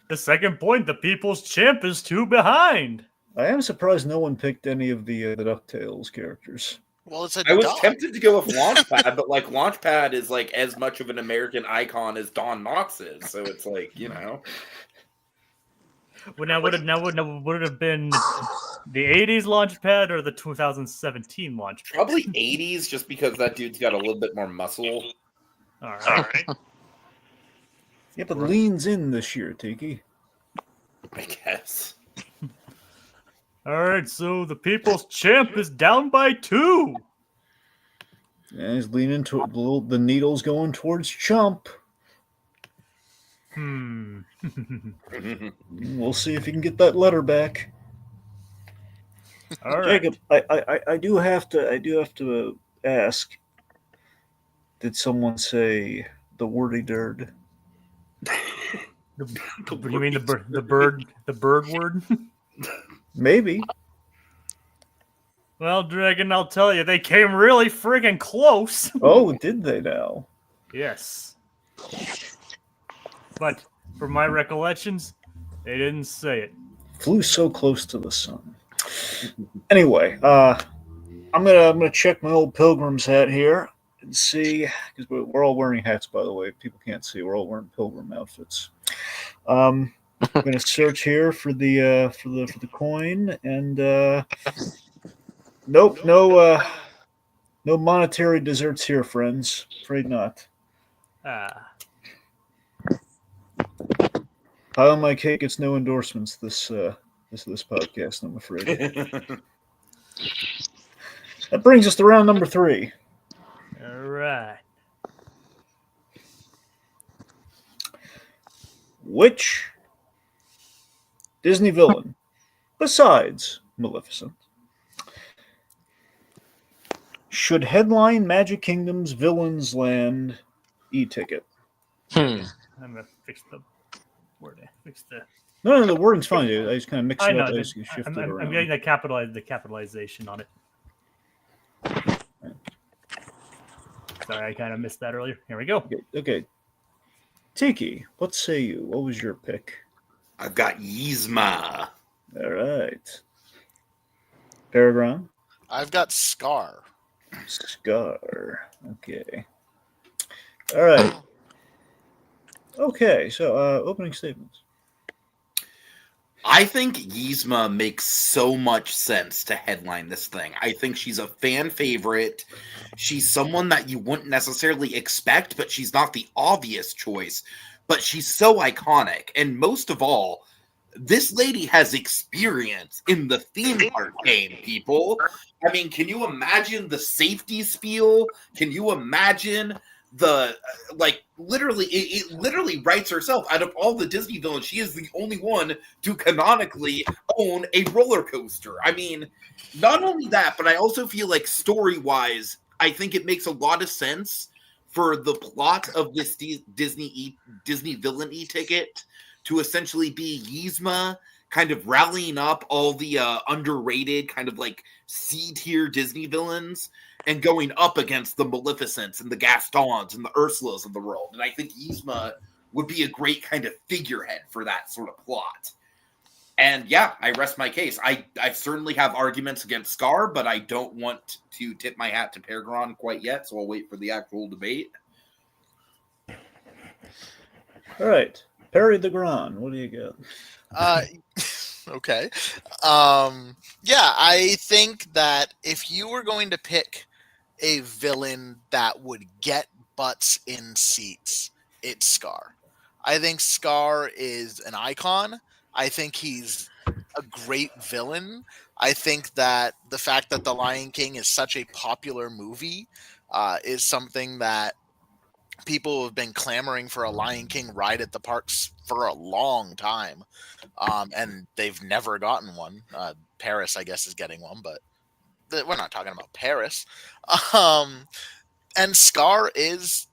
the second point. The People's Champ is 2 behind. I am surprised no one picked any of the DuckTales characters. Well, it's a I was dog. tempted to go with Launchpad, but like Launchpad is like as much of an American icon as Don Knotts is, so it's like Would it have been the 80s Launchpad or the 2017 Launchpad? Probably 80s, just because that dude's got a little bit more muscle. All right. Yeah, but leans in this year, Tiki. I guess. All right, so the People's Champ is down by 2. Yeah, he's leaning to the needle's going towards Chump. We'll see if he can get that letter back. All right. Jacob, I do have to ask. Did someone say the wordy dird? You mean the bird word? Maybe. Well, Dragon, I'll tell you, they came really friggin' close. Oh, did they now? Yes. But from my recollections, they didn't say it. Flew so close to the sun. Anyway, I'm gonna check my old pilgrim's hat here and see, because we're all wearing hats, by the way. People can't see. We're all wearing pilgrim outfits. I'm gonna search here for the coin, and nope, no monetary deserts here, friends. Afraid not. Pile my cake gets no endorsements this podcast, I'm afraid. That brings us to round number 3. All right. Which Disney villain, besides Maleficent, should headline Magic Kingdom's Villains Land e-ticket? I'm gonna fix the word. No, the wording's fine, dude. I just kind of mix I it know. up. I just shift it around. I'm getting the capitalization on it. Sorry, I kind of missed that earlier. Here we go. Okay. Tiki, what say you? What was your pick? I've got Yzma. All right. Pergron? I've got Scar. Scar. Okay. All right. Okay, so opening statements. I think Yzma makes so much sense to headline this thing. I think she's a fan favorite. She's someone that you wouldn't necessarily expect, but she's not the obvious choice. But she's so iconic. And most of all, this lady has experience in the theme park game, people. I mean, can you imagine the safety spiel? Can you imagine the literally it literally writes herself out of all the Disney villains. She is the only one to canonically own a roller coaster. I mean, not only that, but I also feel like story-wise, I think it makes a lot of sense for the plot of this Disney villain e-ticket to essentially be Yzma kind of rallying up all the underrated kind of like C-tier Disney villains and going up against the Maleficents and the Gastons and the Ursulas of the world. And I think Yzma would be a great kind of figurehead for that sort of plot. And yeah, I rest my case. I certainly have arguments against Scar, but I don't want to tip my hat to Pergron quite yet, so I'll wait for the actual debate. All right. Perry the Gron, what do you got? Okay. Yeah, I think that if you were going to pick a villain that would get butts in seats, it's Scar. I think Scar is an icon. I think he's a great villain. I think that the fact that The Lion King is such a popular movie is something that people have been clamoring for a Lion King ride at the parks for a long time. And they've never gotten one. Paris, I guess, is getting one, but we're not talking about Paris. And Scar is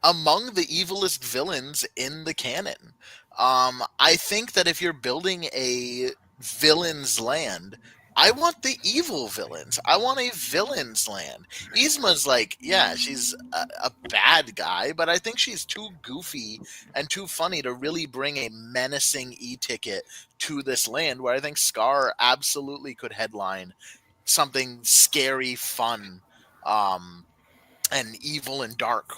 among the evilest villains in the canon. I think that if you're building a villain's land, I want the evil villains. I want a villain's land. Yzma's like, yeah, she's a bad guy, but I think she's too goofy and too funny to really bring a menacing e-ticket to this land, where I think Scar absolutely could headline something scary, fun, and evil and dark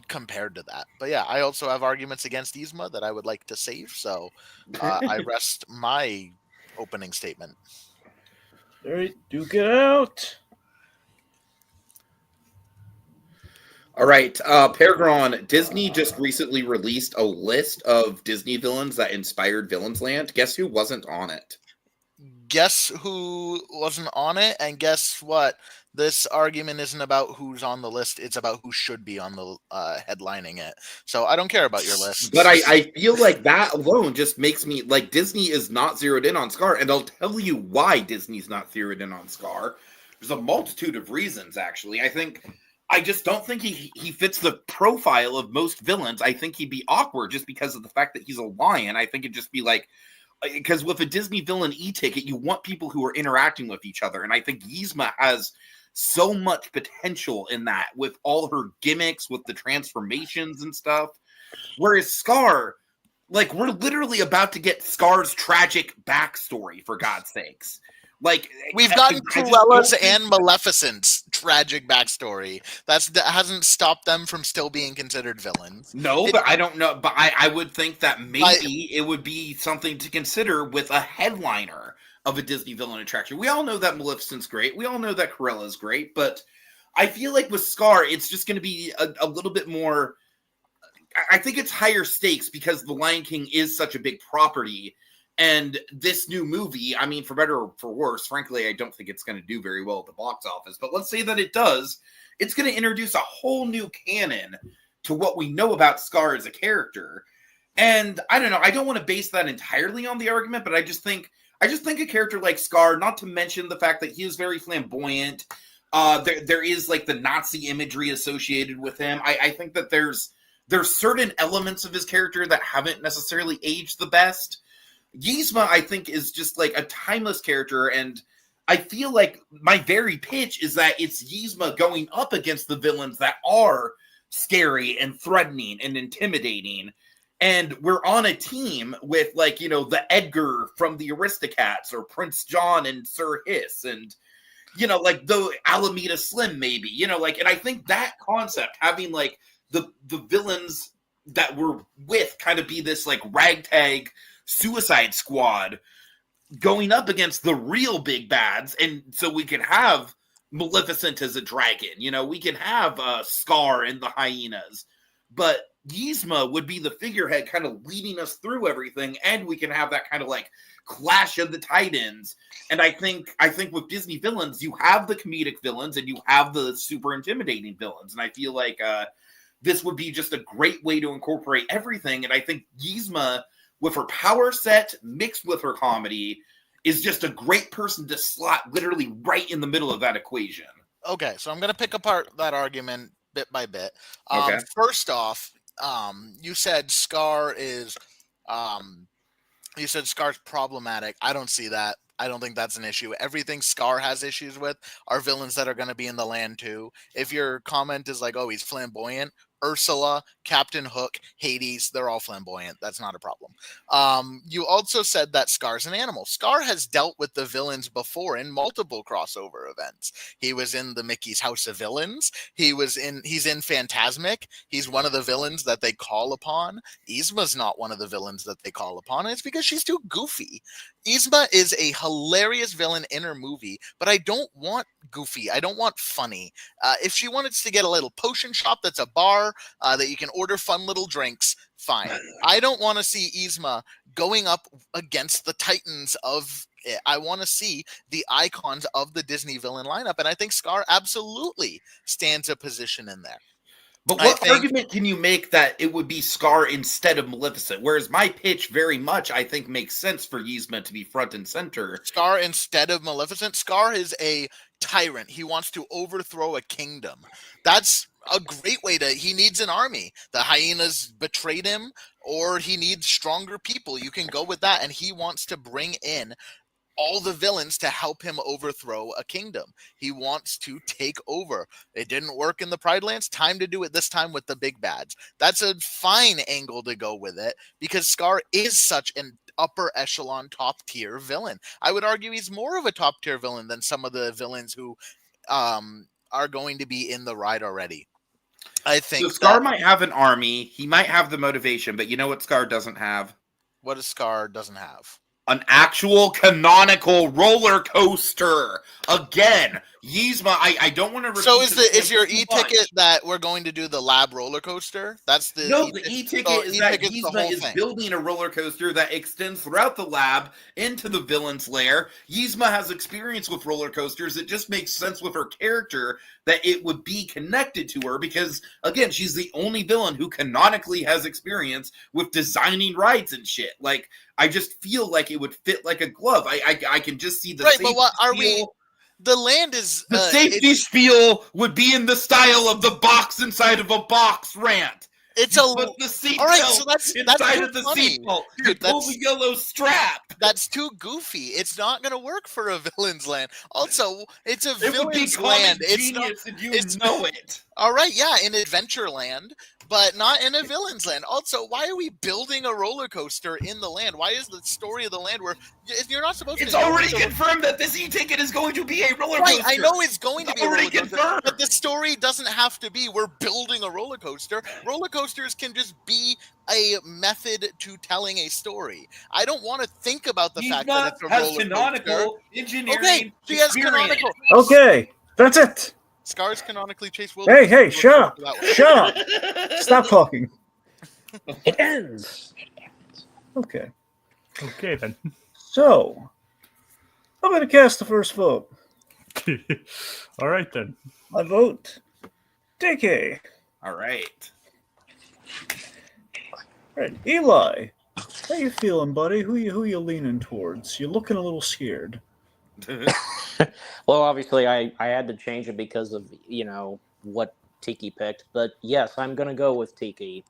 compared to that. But yeah, I also have arguments against Yzma that I would like to save, so I rest my opening statement. All right, duke it out. All right, Pergron, Disney just recently released a list of Disney villains that inspired Villains Land. Guess who wasn't on it? Guess who wasn't on it, and guess what? This argument isn't about who's on the list. It's about who should be on the headlining it. So I don't care about your list. But I feel like that alone just makes me like Disney is not zeroed in on Scar. And I'll tell you why Disney's not zeroed in on Scar. There's a multitude of reasons, actually. I just don't think he fits the profile of most villains. I think he'd be awkward just because of the fact that he's a lion. I think it'd just be like, because with a Disney villain e-ticket, you want people who are interacting with each other. And I think Yzma has so much potential in that with all her gimmicks, with the transformations and stuff. Whereas Scar, like, we're literally about to get Scar's tragic backstory, for God's sakes. Like, we've gotten Cruella's and Maleficent's tragic backstory. That hasn't stopped them from still being considered villains. No, but I don't know. But I would think that maybe it would be something to consider with a headliner of a Disney villain attraction. We all know that Maleficent's great. We all know that Cruella's great. But I feel like with Scar, it's just going to be a little bit more. I think it's higher stakes because The Lion King is such a big property. And this new movie, I mean, for better or for worse, frankly, I don't think it's going to do very well at the box office. But let's say that it does. It's going to introduce a whole new canon to what we know about Scar as a character. And I don't know. I don't want to base that entirely on the argument, but I just think a character like Scar, not to mention the fact that he is very flamboyant. There is like the Nazi imagery associated with him. I think that there's certain elements of his character that haven't necessarily aged the best. Yzma, I think, is just like a timeless character, and I feel like my very pitch is that it's Yzma going up against the villains that are scary and threatening and intimidating, and we're on a team with, like, you know, the Edgar from the Aristocats, or Prince John and Sir Hiss, and, you know, like the Alameda Slim, maybe, you know, like, and I think that concept, having like the villains that we're with kind of be this like ragtag Suicide Squad going up against the real big bads, and so we can have Maleficent as a dragon, you know, we can have Scar and the hyenas, but Yzma would be the figurehead kind of leading us through everything, and we can have that kind of like clash of the titans. And I think with Disney villains, you have the comedic villains and you have the super intimidating villains, and I feel like this would be just a great way to incorporate everything. And I think Yzma, with her power set mixed with her comedy, is just a great person to slot literally right in the middle of that equation. Okay, so I'm going to pick apart that argument bit by bit. Okay. First off, you said Scar is You said Scar's problematic. I don't see that. I don't think that's an issue. Everything Scar has issues with are villains that are going to be in the land too. If your comment is like, oh, he's flamboyant, Ursula, Captain Hook, Hades, they're all flamboyant. That's not a problem. You also said that Scar's an animal. Scar has dealt with the villains before in multiple crossover events. He was in the Mickey's House of Villains. He's in Phantasmic. He's one of the villains that they call upon. Yzma's not one of the villains that they call upon. And it's because she's too goofy. Yzma is a hilarious villain in her movie, but I don't want goofy. I don't want funny. If she wanted to get a little potion shop that's a bar that you can order fun little drinks, fine. I don't want to see Yzma going up against the titans of it. I want to see the icons of the Disney villain lineup, and I think Scar absolutely stands a position in there. But what argument can you make that it would be Scar instead of Maleficent? Whereas my pitch very much, I think, makes sense for Yzma to be front and center. Scar instead of Maleficent? Scar is a tyrant. He wants to overthrow a kingdom. That's a great way to... He needs an army. The hyenas betrayed him, or he needs stronger people. You can go with that, and he wants to bring in all the villains to help him overthrow a kingdom. He wants to take over. It didn't work in the Pride Lands. Time to do it this time with the big bads. That's a fine angle to go with it because Scar is such an upper echelon top tier villain. I would argue he's more of a top tier villain than some of the villains who are going to be in the ride already. I think so. Scar might have an army. He might have the motivation, but you know what Scar doesn't have? What does Scar doesn't have? An actual canonical roller coaster. Again, Yzma, I don't want to repeat. So is your e-ticket that we're going to do the lab roller coaster? That's the the e-ticket is that Yzma is building a roller coaster that extends throughout the lab into the villain's lair. Yzma has experience with roller coasters. It just makes sense with her character that it would be connected to her because, again, she's the only villain who canonically has experience with designing rides and shit. Like, I just feel like it would fit like a glove. I can just see the right, but what are we? The land is the safety spiel would be in the style of the box inside of a box rant. It's you put the seatbelt all right, so that's inside of the seatbelt. You pull the yellow strap. That's too goofy. It's not going to work for a villain's land. Also, it's a villain's land. It's not. And you know it. All right, yeah, in Adventureland, but not in a villain's land. Also, why are we building a roller coaster in the land? Why is the story of the land where you're not supposed to? It's already confirmed that this e-ticket is going to be a roller coaster. Right, I know it's going to be already a roller coaster, confirmed. but the story doesn't have to be we're building a roller coaster. Roller coasters can just be a method to telling a story. I don't want to think about the fact that it's a roller canonical coaster. Engineering. Okay, she has canonical. Okay, that's it. Scars canonically chase Will. Hey, shut up! Shut up! Stop talking. It ends. Okay. Okay, then. So, I'm going to cast the first vote. All right, then. My vote, Tiki. All right. All right, Eli. How you feeling, buddy? Who you leaning towards? You're looking a little scared. Well, obviously, I had to change it because of, what Tiki picked. But yes, I'm going to go with Tiki.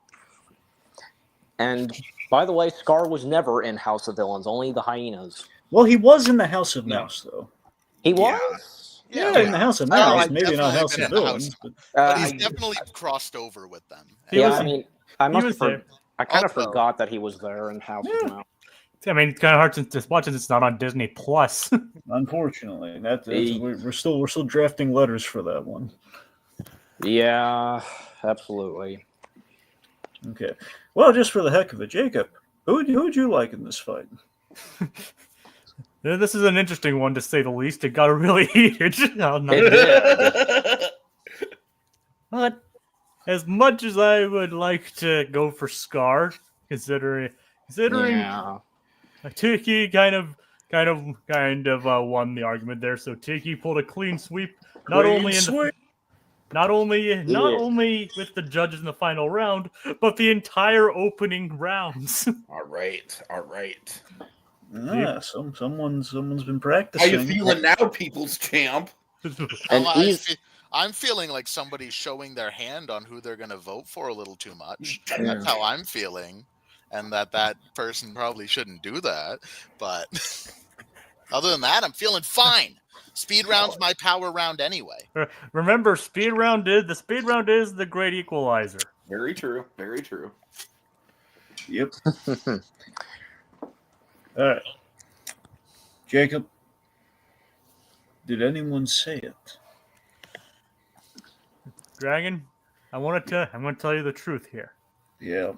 And by the way, Scar was never in House of Villains, only the hyenas. Well, he was in the House of Mouse, though. He was? Yeah, in the House of Mouse. Maybe not House of Villains. But he's definitely crossed over with them. I kind of forgot that he was there in House of Mouse. I mean, it's kind of hard to watch since it's not on Disney Plus. Unfortunately, we're still drafting letters for that one. Yeah, absolutely. Okay. Well, just for the heck of it, Jacob, who would you like in this fight? This is an interesting one to say the least. It got really heated. But as much as I would like to go for Scar, considering Tiki kind of won the argument there. So Tiki pulled a clean sweep, not only with the judges in the final round, but the entire opening rounds. All right. Yeah, someone's been practicing. How you feeling now, people's champ? And I'm feeling like somebody's showing their hand on who they're going to vote for a little too much. That's how I'm feeling. and that person probably shouldn't do that. But other than that, I'm feeling fine. Speed round's my power round anyway. Remember, the speed round is the great equalizer. Very true. Very true. Yep. All right. Jacob, did anyone say it? Dragon, I'm going to tell you the truth here. Yeah.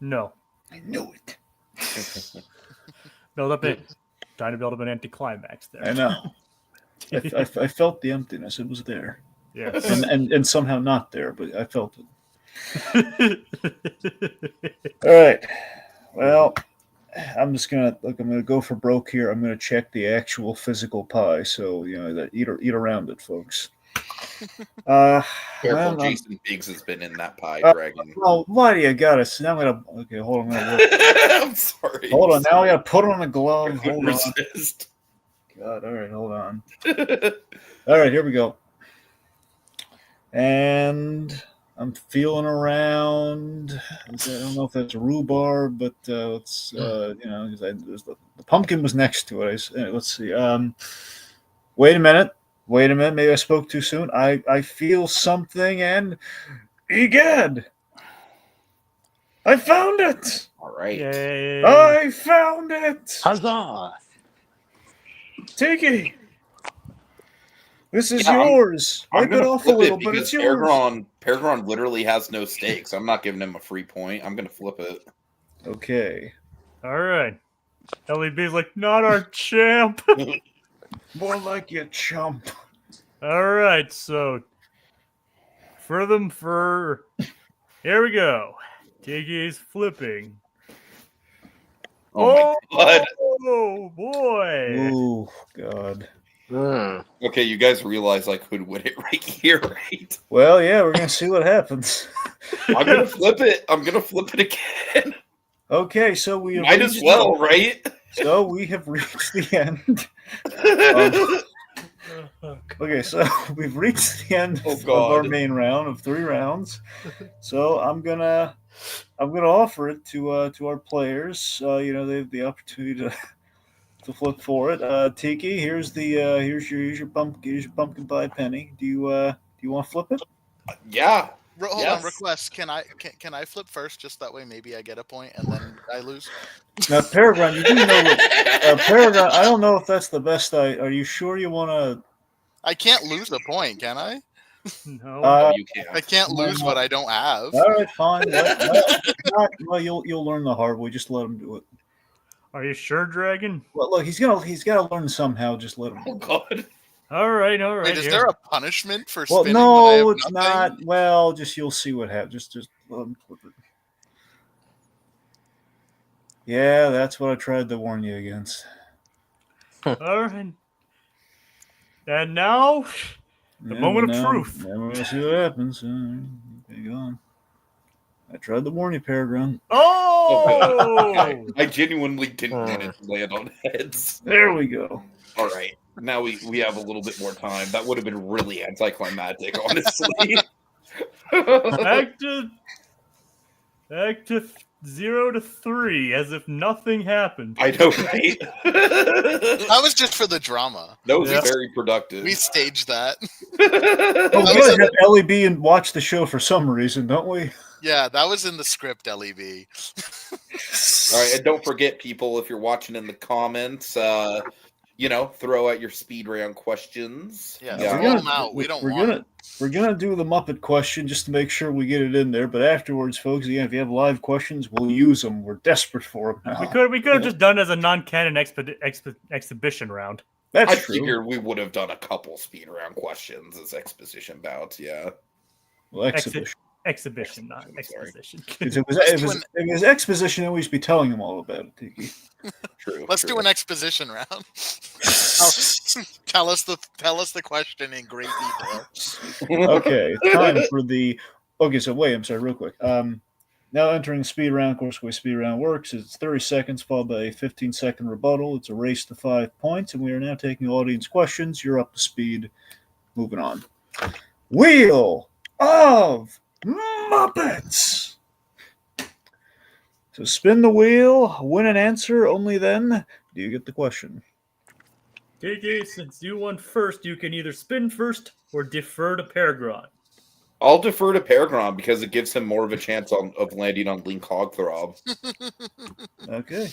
No. I knew it. Trying to build up an anticlimax there. I know. I felt the emptiness. It was there. Yes. And somehow not there, but I felt it. All right. Well, I'm gonna go for broke here. I'm gonna check the actual physical pie. So that eat around it, folks. Careful, well, Jason Biggs has been in that pie, Dragon. Well, why do you got us? Now I'm gonna. Okay, hold on. I'm sorry. Hold on. Now I gotta put on a glove. I couldn't Hold on. resist. God. All right. Hold on. All right. Here we go. And I'm feeling around. I don't know if that's rhubarb, but it's the pumpkin was next to it. Let's see. Wait a minute. Maybe I spoke too soon. I feel something, and egad, I found it. All right. Yay. I found it. Huzzah! Tiki, this is Yeah, yours. I'm Wipe it gonna off a flip little, it but because it's yours. Pergron literally has no stakes. I'm not giving him a free point. I'm gonna flip it. Okay. All right. LEB's like, not our champ. More like you, chump. All right, so here we go. Tiki's flipping. Oh my god. Oh boy. Oh God. Okay, you guys realize I could win it right here, right? Well, yeah, we're gonna see what happens. I'm gonna flip it. I'm gonna flip it again. Okay, so we Might as well, right? So we have reached the end. Okay, so we've reached the end of our main round of 3 rounds. So I'm gonna offer it to our players. They have the opportunity to flip for it. Tiki, here's your pumpkin pie penny. Do you want to flip it? Yeah. Hold on, request. Can I flip first? Just that way, maybe I get a point and then I lose. Now, Pergron, you do know what, Pergron. I don't know if that's the best. Are you sure you want to? I can't lose a point, can I? No. You can't. I can't lose what I don't have. All right, fine. Well, you'll learn the hard way. Just let him do it. Are you sure, Dragon? Well, look, he's got to learn somehow. Just let him. Oh god. All right. Wait, is there a punishment for Well, spinning? no, it's not. Well, you'll see what happens. Just let him flip it. Yeah, that's what I tried to warn you against. All right. And now, the moment of truth. Now we're gonna see what happens. Okay, go on. I tried to warn you, Pergron. Oh! I genuinely didn't want it to land on heads. There we go. All right. Now we have a little bit more time. That would have been really anticlimactic, honestly. Back to 0 to 3, as if nothing happened. I know, right? That was just for the drama. That was very productive. We staged that. Oh, we gotta have LEB and watch the show for some reason, don't we? Yeah, that was in the script, LEB. All right, and don't forget, people, if you're watching in the comments, throw out your speed round questions. Yeah, throw them out. We're gonna do the Muppet question just to make sure we get it in there. But afterwards, folks, again, if you have live questions, we'll use them. We're desperate for them now. We could have just done it as a non-canon exhibition round. That's I true. figured we would have done a couple speed round questions as exposition bouts. Yeah. Well, Exhibition, not exposition. If it was exposition, then we'd just be telling them all about it, Tiki. True. Let's do an exposition round. Tell us the question in great detail. Okay, time for the. Okay, so wait, I'm sorry, real quick. Now entering the speed round. Of course, the way speed round works is 30 seconds followed by a 15-second rebuttal. It's a race to 5 points, and we are now taking audience questions. You're up to speed. Moving on. Wheel of Muppets. So spin the wheel, win an answer, only then do you get the question. Tiki, since you won first, you can either spin first or defer to Pergron. I'll defer to Pergron because it gives him more of a chance of landing on Link Hogthrob. Okay.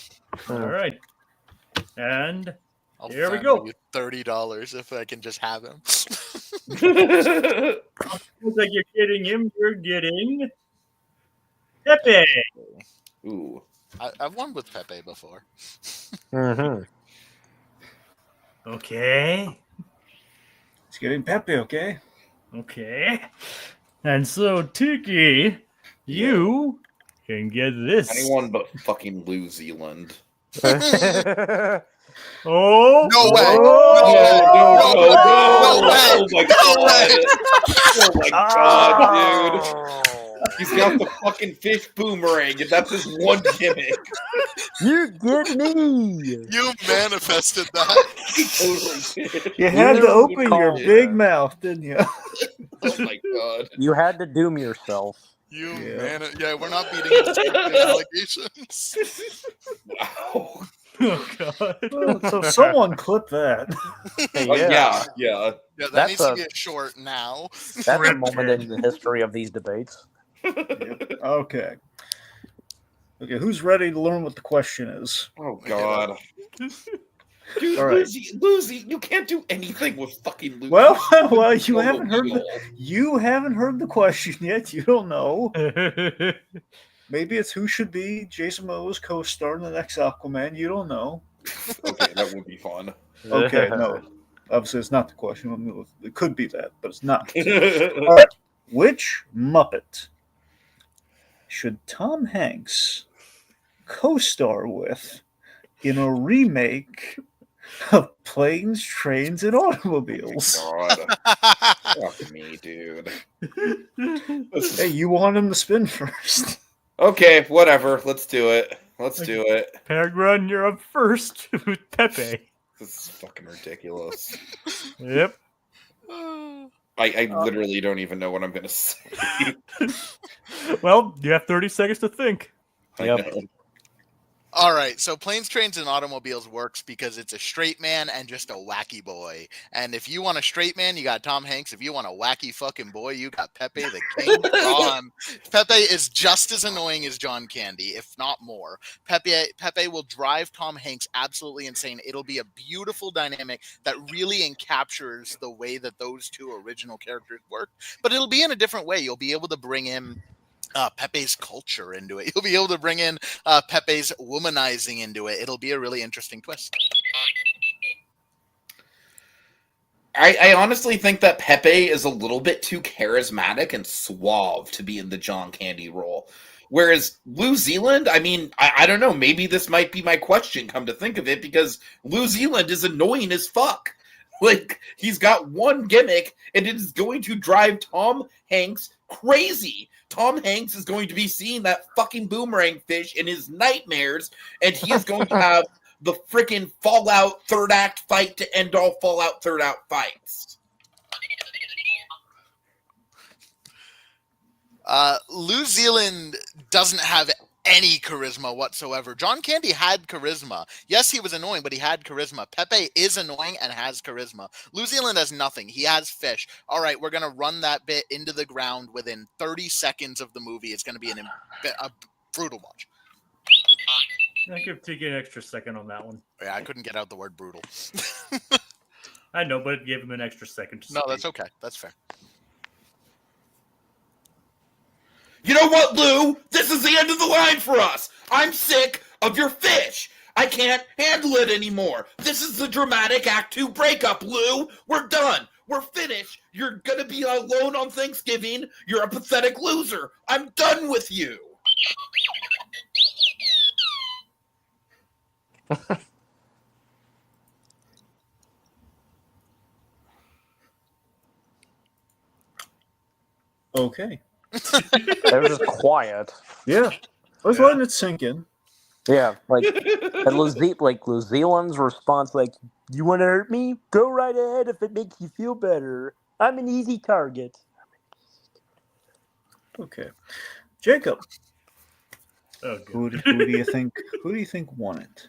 All right. And I'll here we Venmo go. you $30 if I can just have him. Looks like you're getting him. You're getting Pepe. Ooh. I've won with Pepe before. Mm-hmm. Okay. It's getting Pepe, okay? Okay. And so, Tiki, you can get this. Anyone but fucking New Zealand. Oh! No way! No way! No way! Oh my god, dude! He's got the fucking fish boomerang, and that's his one gimmick. You get me. You manifested that. He totally did. You had to You open your called big it. mouth, didn't you? Oh my god. You had to doom yourself. Yeah, we're not beating the allegations. Wow. Oh, God. So someone clip that. Yeah. Yeah, that That's needs to a- get short now. That's a moment in the history of these debates. Yep. Okay. Okay, who's ready to learn what the question is? Oh god. Dude, All right. Lucy, you can't do anything with fucking Lucy. Well, you haven't heard the question yet. You don't know. Maybe it's who should be Jason Momoa's co-star in the next Aquaman. You don't know. Okay, that would be fun. Okay, no. Obviously, it's not the question. It could be that, but it's not. Oh, All right. Which Muppet should Tom Hanks co-star with in a remake of Planes, Trains, and Automobiles? God. Fuck me, dude. Hey, you want him to spin first? Okay, whatever. Let's do it. Let's do it. Pergron, you're up first with Pepe. This is fucking ridiculous. Yep. I literally don't even know what I'm gonna say. Well, you have 30 seconds to think. I Yep. know. All right, so Planes, Trains, and Automobiles works because it's a straight man and just a wacky boy. And if you want a straight man, you got Tom Hanks. If you want a wacky fucking boy, you got Pepe the King Kong. Pepe is just as annoying as John Candy, if not more. Pepe will drive Tom Hanks absolutely insane. It'll be a beautiful dynamic that really encaptures the way that those two original characters work. But it'll be in a different way. You'll be able to bring in Pepe's culture into it. You'll be able to bring in Pepe's womanizing into it. It'll be a really interesting twist. I honestly think that Pepe is a little bit too charismatic and suave to be in the John Candy role. Whereas New Zealand, I mean, I don't know, maybe this might be my question, come to think of it, because New Zealand is annoying as fuck. Like, he's got one gimmick, and it is going to drive Tom Hanks crazy. Tom Hanks is going to be seeing that fucking boomerang fish in his nightmares, and he is going to have the freaking Fallout third act fight to end all Fallout third act fights. New Zealand doesn't have any charisma whatsoever. John Candy had charisma. Yes, he was annoying, but he had charisma. Pepe is annoying and has charisma. New Zealand has nothing. He has fish. All right, we're going to run that bit into the ground within 30 seconds of the movie. It's going to be a brutal watch. I give Tiki an extra second on that one. Yeah, I couldn't get out the word brutal. I know, but it gave him an extra second. To No, speak. that's okay. That's fair. You know what, Lou? This is the end of the line for us. I'm sick of your fish. I can't handle it anymore. This is the dramatic Act 2 breakup, Lou. We're done. We're finished. You're going to be alone on Thanksgiving. You're a pathetic loser. I'm done with you. Okay. They were just quiet. Yeah. I was letting it sink in. Yeah, like and New Zealand's response, like, "You want to hurt me? Go right ahead if it makes you feel better. I'm an easy target." Okay. Jacob, Oh, Who good. do you think? Who do you think won it?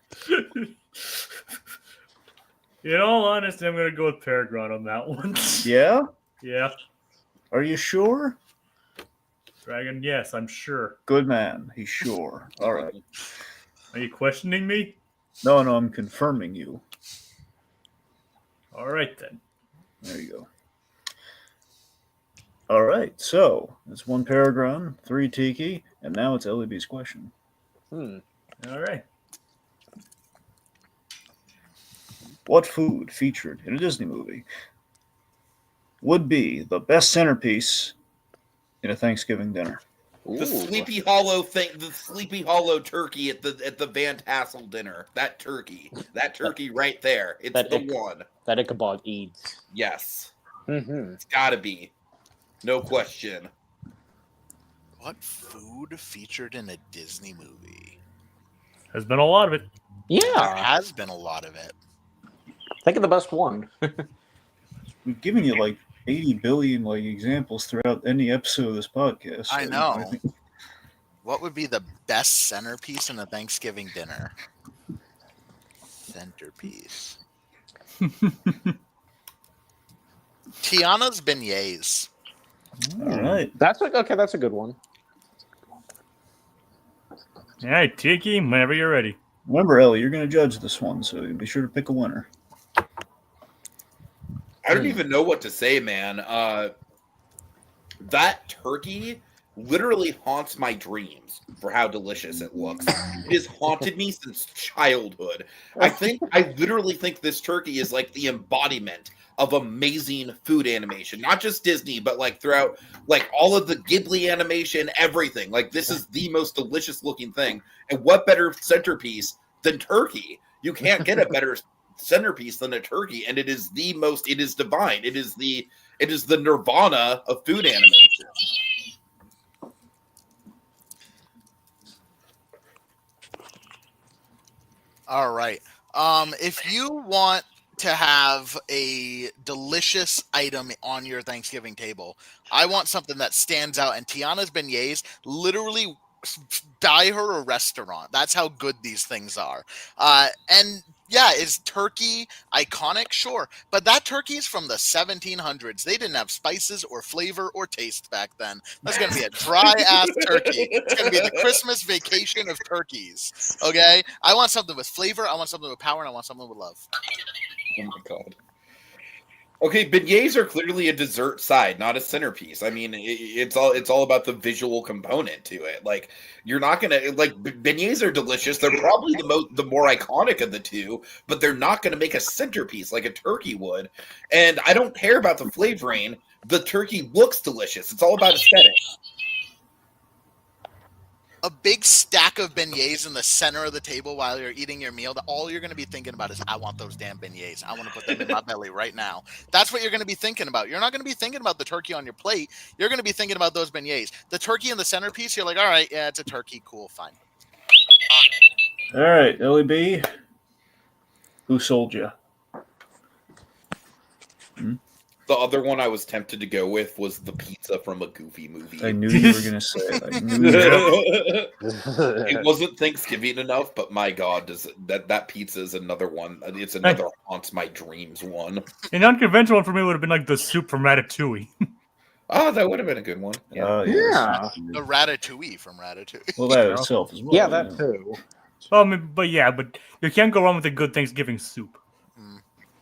In all honesty, I'm gonna go with Pergron on that one. Yeah. Yeah, Are you sure? Dragon. Yes, I'm sure. Good man. He's sure. All right. Are you questioning me? No, I'm confirming you. All right then. There you go. All right. So it's 1 Pergron, 3 Tiki, and now it's LEB's question. Hmm. All right. What food featured in a Disney movie would be the best centerpiece in a Thanksgiving dinner? The Ooh. Sleepy Hollow thing, the Sleepy Hollow turkey at the Van Tassel dinner. That turkey right there. It's That the ick. one. That Ichabod eats. Yes, Mm-hmm. it's gotta be, no question. What food featured in a Disney movie? There's been a lot of it. There Yeah. has been a lot of it. Think of the best one. We've given you like 80 billion examples throughout any episode of this podcast. I so know. think What would be the best centerpiece in a Thanksgiving dinner? Centerpiece. Tiana's beignets. all right. That's a good one. All right, Tiki, whenever you're ready. Remember, Ellie, you're going to judge this one, so be sure to pick a winner. I don't even know what to say, man. That turkey literally haunts my dreams for how delicious it looks. It has haunted me since childhood. I literally think this turkey is like the embodiment of amazing food animation, not just Disney, but like throughout like all of the Ghibli animation, everything. Like this is the most delicious looking thing. And what better centerpiece than turkey? You can't get a better centerpiece than a turkey, and it is divine. It is the nirvana of food animation. All right. If you want to have a delicious item on your Thanksgiving table, I want something that stands out. And Tiana's beignets literally buy her a restaurant. That's how good these things are. And yeah, is turkey iconic? Sure. But that turkey is from the 1700s. They didn't have spices or flavor or taste back then. That's going to be a dry ass turkey. It's going to be the Christmas vacation of turkeys. Okay? I want something with flavor. I want something with power. And I want something with love. Oh my god. Okay, beignets are clearly a dessert side, not a centerpiece. I mean, it's all about the visual component to it. Like, you're not gonna beignets are delicious. They're probably the more iconic of the two, but they're not gonna make a centerpiece like a turkey would. And I don't care about the flavoring. The turkey looks delicious. It's all about aesthetics. A big stack of beignets in the center of the table while you're eating your meal, that all you're going to be thinking about is, I want those damn beignets. I want to put them in my belly right now. That's what you're going to be thinking about. You're not going to be thinking about the turkey on your plate. You're going to be thinking about those beignets. The turkey in the centerpiece, you're like, all right, yeah, it's a turkey. Cool, fine. All right, LEB, who sold you? The other one I was tempted to go with was the pizza from a Goofy movie. I knew you were going to say it. I knew you were. It wasn't Thanksgiving enough, but my God, that pizza is another one. It's another haunts my dreams one. An unconventional one for me would have been like the soup from Ratatouille. Oh, that would have been a good one. Yeah. The ratatouille from Ratatouille. Well, that itself as well. Yeah, that too. Well, I mean, but you can't go wrong with a good Thanksgiving soup.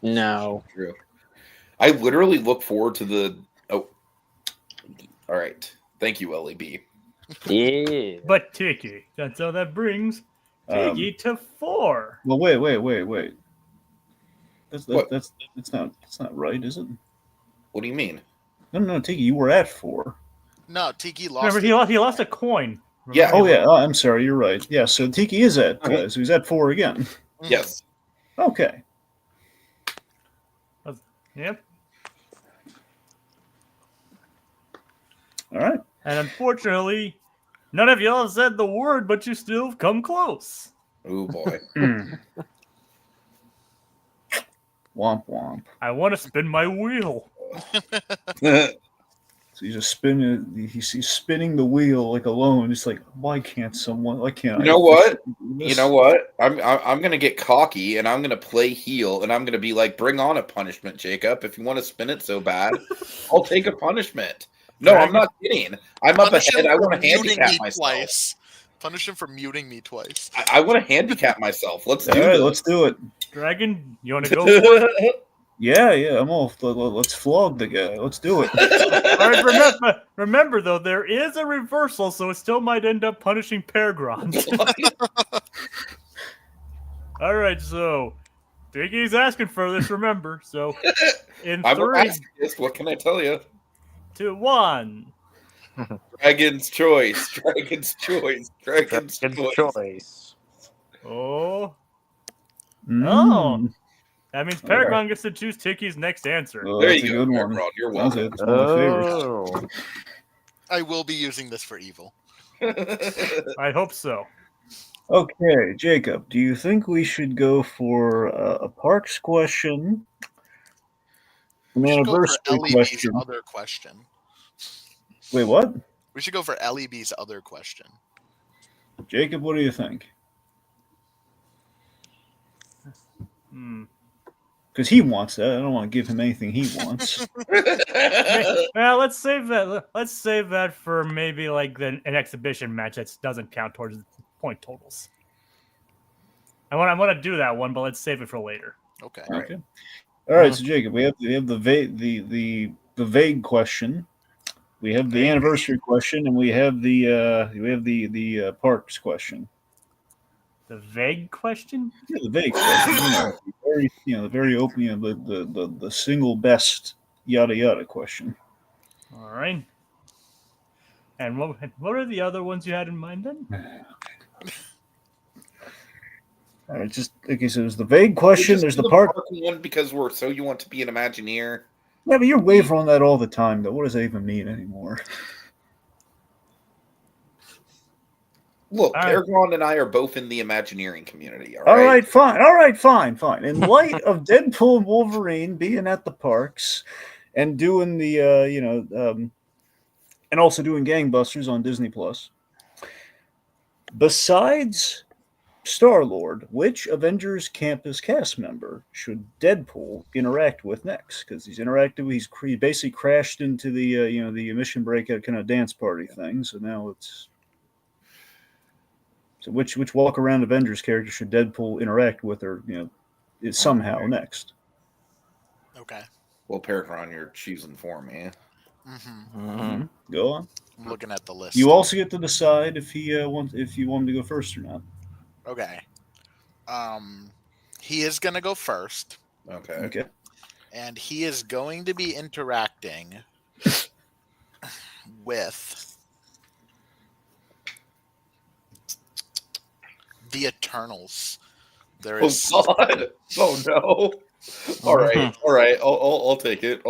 No. True. I literally look forward to the. Oh, all right. Thank you, LEB. Yeah. But Tiki, that's how that brings Tiki to 4. Well, wait. That's not right, is it? What do you mean? No, Tiki, you were at 4. No, Tiki lost. Remember, he lost a coin. Yeah. Oh yeah. Oh, I'm sorry. You're right. Yeah. So Tiki is at. Okay. So he's at 4 again. Mhm. Yes. Okay. Yep. All right. And unfortunately, none of y'all said the word, but you still have come close. Oh boy. Womp womp. I want to spin my wheel. So So he's just spinning. He's spinning the wheel like alone. It's like, why can't someone? Why can't You I? know what? do this? You know what? I'm gonna get cocky and I'm gonna play heel and I'm gonna be like, bring on a punishment, Jacob. If you want to spin it so bad, I'll take a punishment. No, I'm not kidding. I'm up Punish ahead. him I for want to muting handicap me myself. twice. Punish him for muting me twice. I want to handicap myself. Let's do All right, this. let's do it. Dragon, you want to go for it? Yeah, I'm all. Let's flog the guy. Let's do it. All right, remember though, there is a reversal, so it still might end up punishing Pergron. All right, so Tiki's asking for this. Remember, so in I'm a 3, masochist. What can I tell you? 2, 1. Dragon's choice. Dragon's choice. Dragon's choice. Oh, Mm. that means Pergron gets to choose Tiki's next answer. Oh, There that's you a go, good one. Pergron. You're That's welcome. it. It's one of my favorites. I will be using this for evil. I hope so. Okay, Jacob, do you think we should go for a Parks question, an We should go for anniversary Ellie B's question? other question. Wait, what? We should go for Ellie B's other question. Jacob, what do you think? Because he wants that. I don't want to give him anything he wants. Well, let's save that. Let's save that for maybe like an exhibition match that doesn't count towards point totals. I want to do that one, but let's save it for later. Okay. Okay. All right. So Jacob, we have the vague question, we have the anniversary question, and we have the Parks question. The vague question? Yeah, the vague question. The very open. The single best yada yada question. All right. And what are the other ones you had in mind then? All right, just okay. So there's the vague question. There's the Park one because we're so you want to be an Imagineer. Yeah, but you're wavering on that all the time, though. What does that even mean anymore? Look, All right. Pergron and I are both in the Imagineering community. All right, fine. All right, fine. In light of Deadpool and Wolverine being at the parks and doing the, and also doing gangbusters on Disney Plus, besides Star-Lord, which Avengers Campus cast member should Deadpool interact with next? Because he's basically crashed into the, the Mission Breakout kind of dance party thing. So now it's. So which walk around Avengers character should Deadpool interact with, or is somehow next? Okay. Well, Pergron, you're choosing for me. Mm-hmm. Go on. I'm looking at the list. You also get to decide if you want him to go first or not. Okay. He is gonna go first. Okay. And he is going to be interacting with the Eternals. There is. Oh God! Oh no! All right. I'll take it.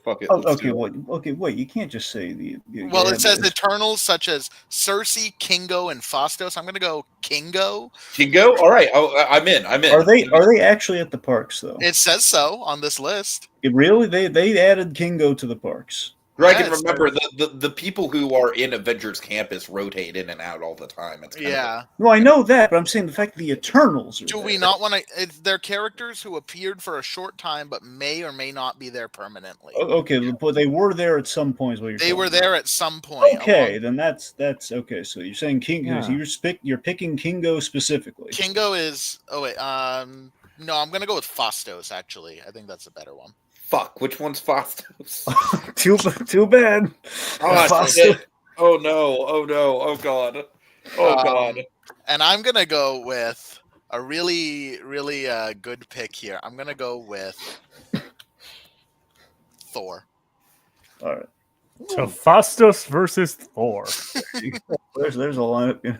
Fuck it. Wait. You can't just say the. Well, it says Eternals such as Cersei, Kingo, and Phastos. I'm gonna go Kingo. Kingo. All right. I'm in. Are they actually at the parks though? It says so on this list. Really? They added Kingo to the parks. Dragon, Yes, remember the people who are in Avengers Campus rotate in and out all the time. It's kind Well, I know that, but I'm saying the fact that the Eternals are Do there. we not want to? They're characters who appeared for a short time, but may or may not be there permanently. Okay, but they were there at some point. They were there at some point. Okay, then that's okay. So you're saying Kingo? Yeah. You're picking Kingo specifically. Kingo is. Oh wait. No, I'm gonna go with Phastos. Actually, I think that's a better one. Fuck. Which one's Phastos? Too bad. Oh, shit. Oh no! Oh God! Oh God! And I'm gonna go with a really, really good pick here. I'm gonna go with Thor. All right. So Phastos versus Thor. There's a lineup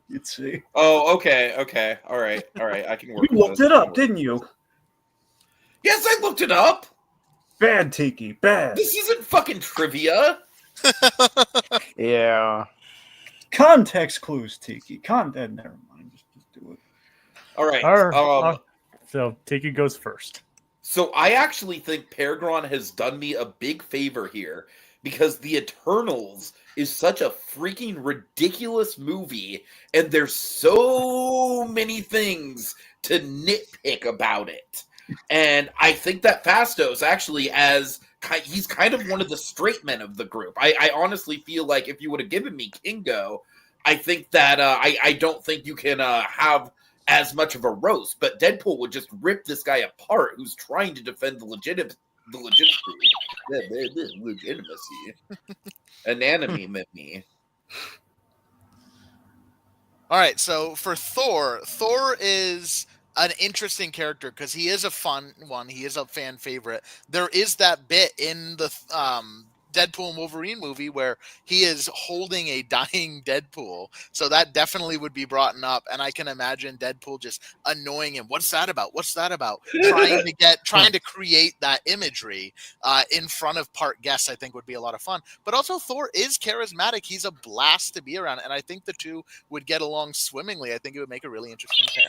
you'd see. Oh, okay. All right. I can work. You looked it up, didn't you? Yes, I looked it up. Bad, Tiki. Bad. This isn't fucking trivia. Yeah. Context clues, Tiki. Never mind. Just do it. All right. So Tiki goes first. So I actually think Pergron has done me a big favor here because The Eternals is such a freaking ridiculous movie, and there's so many things to nitpick about it. And I think that Fastos actually, he's kind of one of the straight men of the group. I honestly feel like if you would have given me Kingo, I think that I don't think you can have as much of a roast, but Deadpool would just rip this guy apart who's trying to defend the legitimacy, anatomy. All right, so for Thor is an interesting character because he is a fun one. He is a fan favorite. There is that bit in the Deadpool and Wolverine movie where he is holding a dying Deadpool. So that definitely would be brought up. And I can imagine Deadpool just annoying him. What's that about? What's that about? trying to create that imagery in front of part guests, I think would be a lot of fun. But also Thor is charismatic. He's a blast to be around. And I think the two would get along swimmingly. I think it would make a really interesting pair.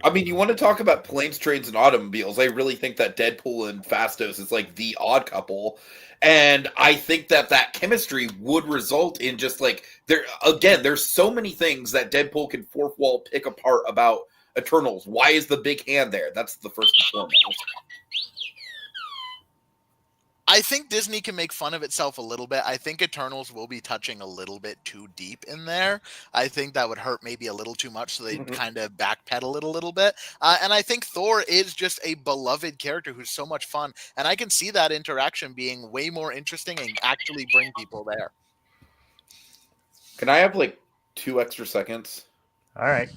I mean, you want to talk about planes, trains, and automobiles. I really think that Deadpool and Fastos is like the odd couple. And I think that chemistry would result in just like, there's so many things that Deadpool can fourth wall pick apart about Eternals. Why is the big hand there? That's the first and foremost. I think Disney can make fun of itself a little bit. I think Eternals will be touching a little bit too deep in there. I think that would hurt maybe a little too much, so they kind of backpedal it a little bit. And I think Thor is just a beloved character who's so much fun. And I can see that interaction being way more interesting and actually bring people there. Can I have like 2 extra seconds? All right.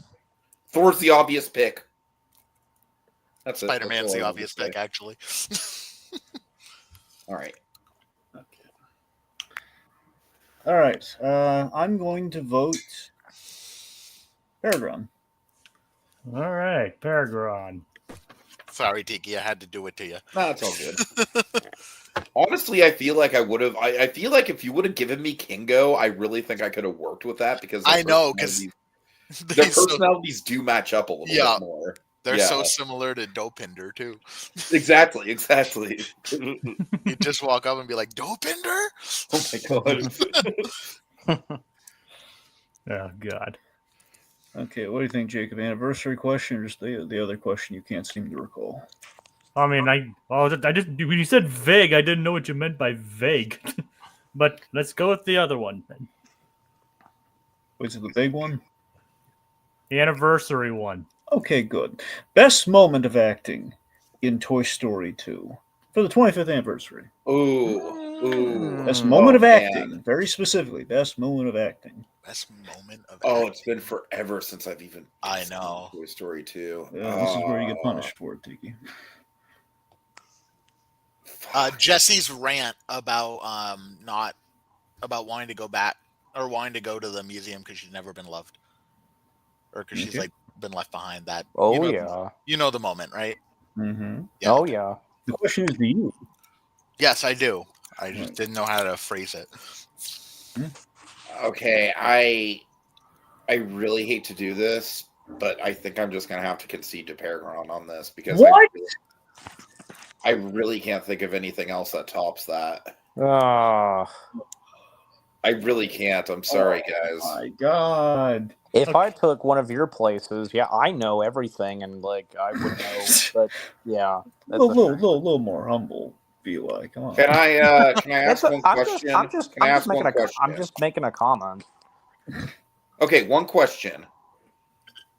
Thor's the obvious pick. That's it. Spider-Man's the obvious pick, actually. All right. Okay. All right. I'm going to vote Pergron. All right, Pergron. Sorry, Tiki, I had to do it to you. No, it's all good. Honestly, I feel like I would have. I feel like if you would have given me Kingo, I really think I could have worked with that because I know because their personalities do match up a little bit more. They're so similar to Dopinder too. Exactly. You just walk up and be like, Dopinder? Oh my god. Oh god. Okay, what do you think, Jacob? Anniversary question or just the other question you can't seem to recall? I mean, I just when you said vague, I didn't know what you meant by vague. But let's go with the other one then. Was it the big one? The anniversary one. Okay, good. Best moment of acting in Toy Story 2 for the 25th anniversary. Ooh. Best moment of acting. Very specifically, best moment of acting. Best moment of Oh, acting. it's been forever since I've even I know. Toy Story 2. Yeah, this is where you get punished for it, Tiki. Jesse's rant about about wanting to go back or wanting to go to the museum because she's never been loved. Or because she's like been left behind. That you know the moment, right? Mm-hmm. Yeah. Oh yeah. The question is, do you? Yes, I do. I just didn't know how to phrase it. Okay, I really hate to do this, but I think I'm just gonna have to concede to Pergron on this because What? I really can't think of anything else that tops that. Ah. I really can't. I'm sorry, guys. Oh my god. If I took one of your places, yeah, I know everything, and like I would know. But yeah, A little more humble. Feel like, come on. Can I ask one question? I'm just making a comment. Okay, one question.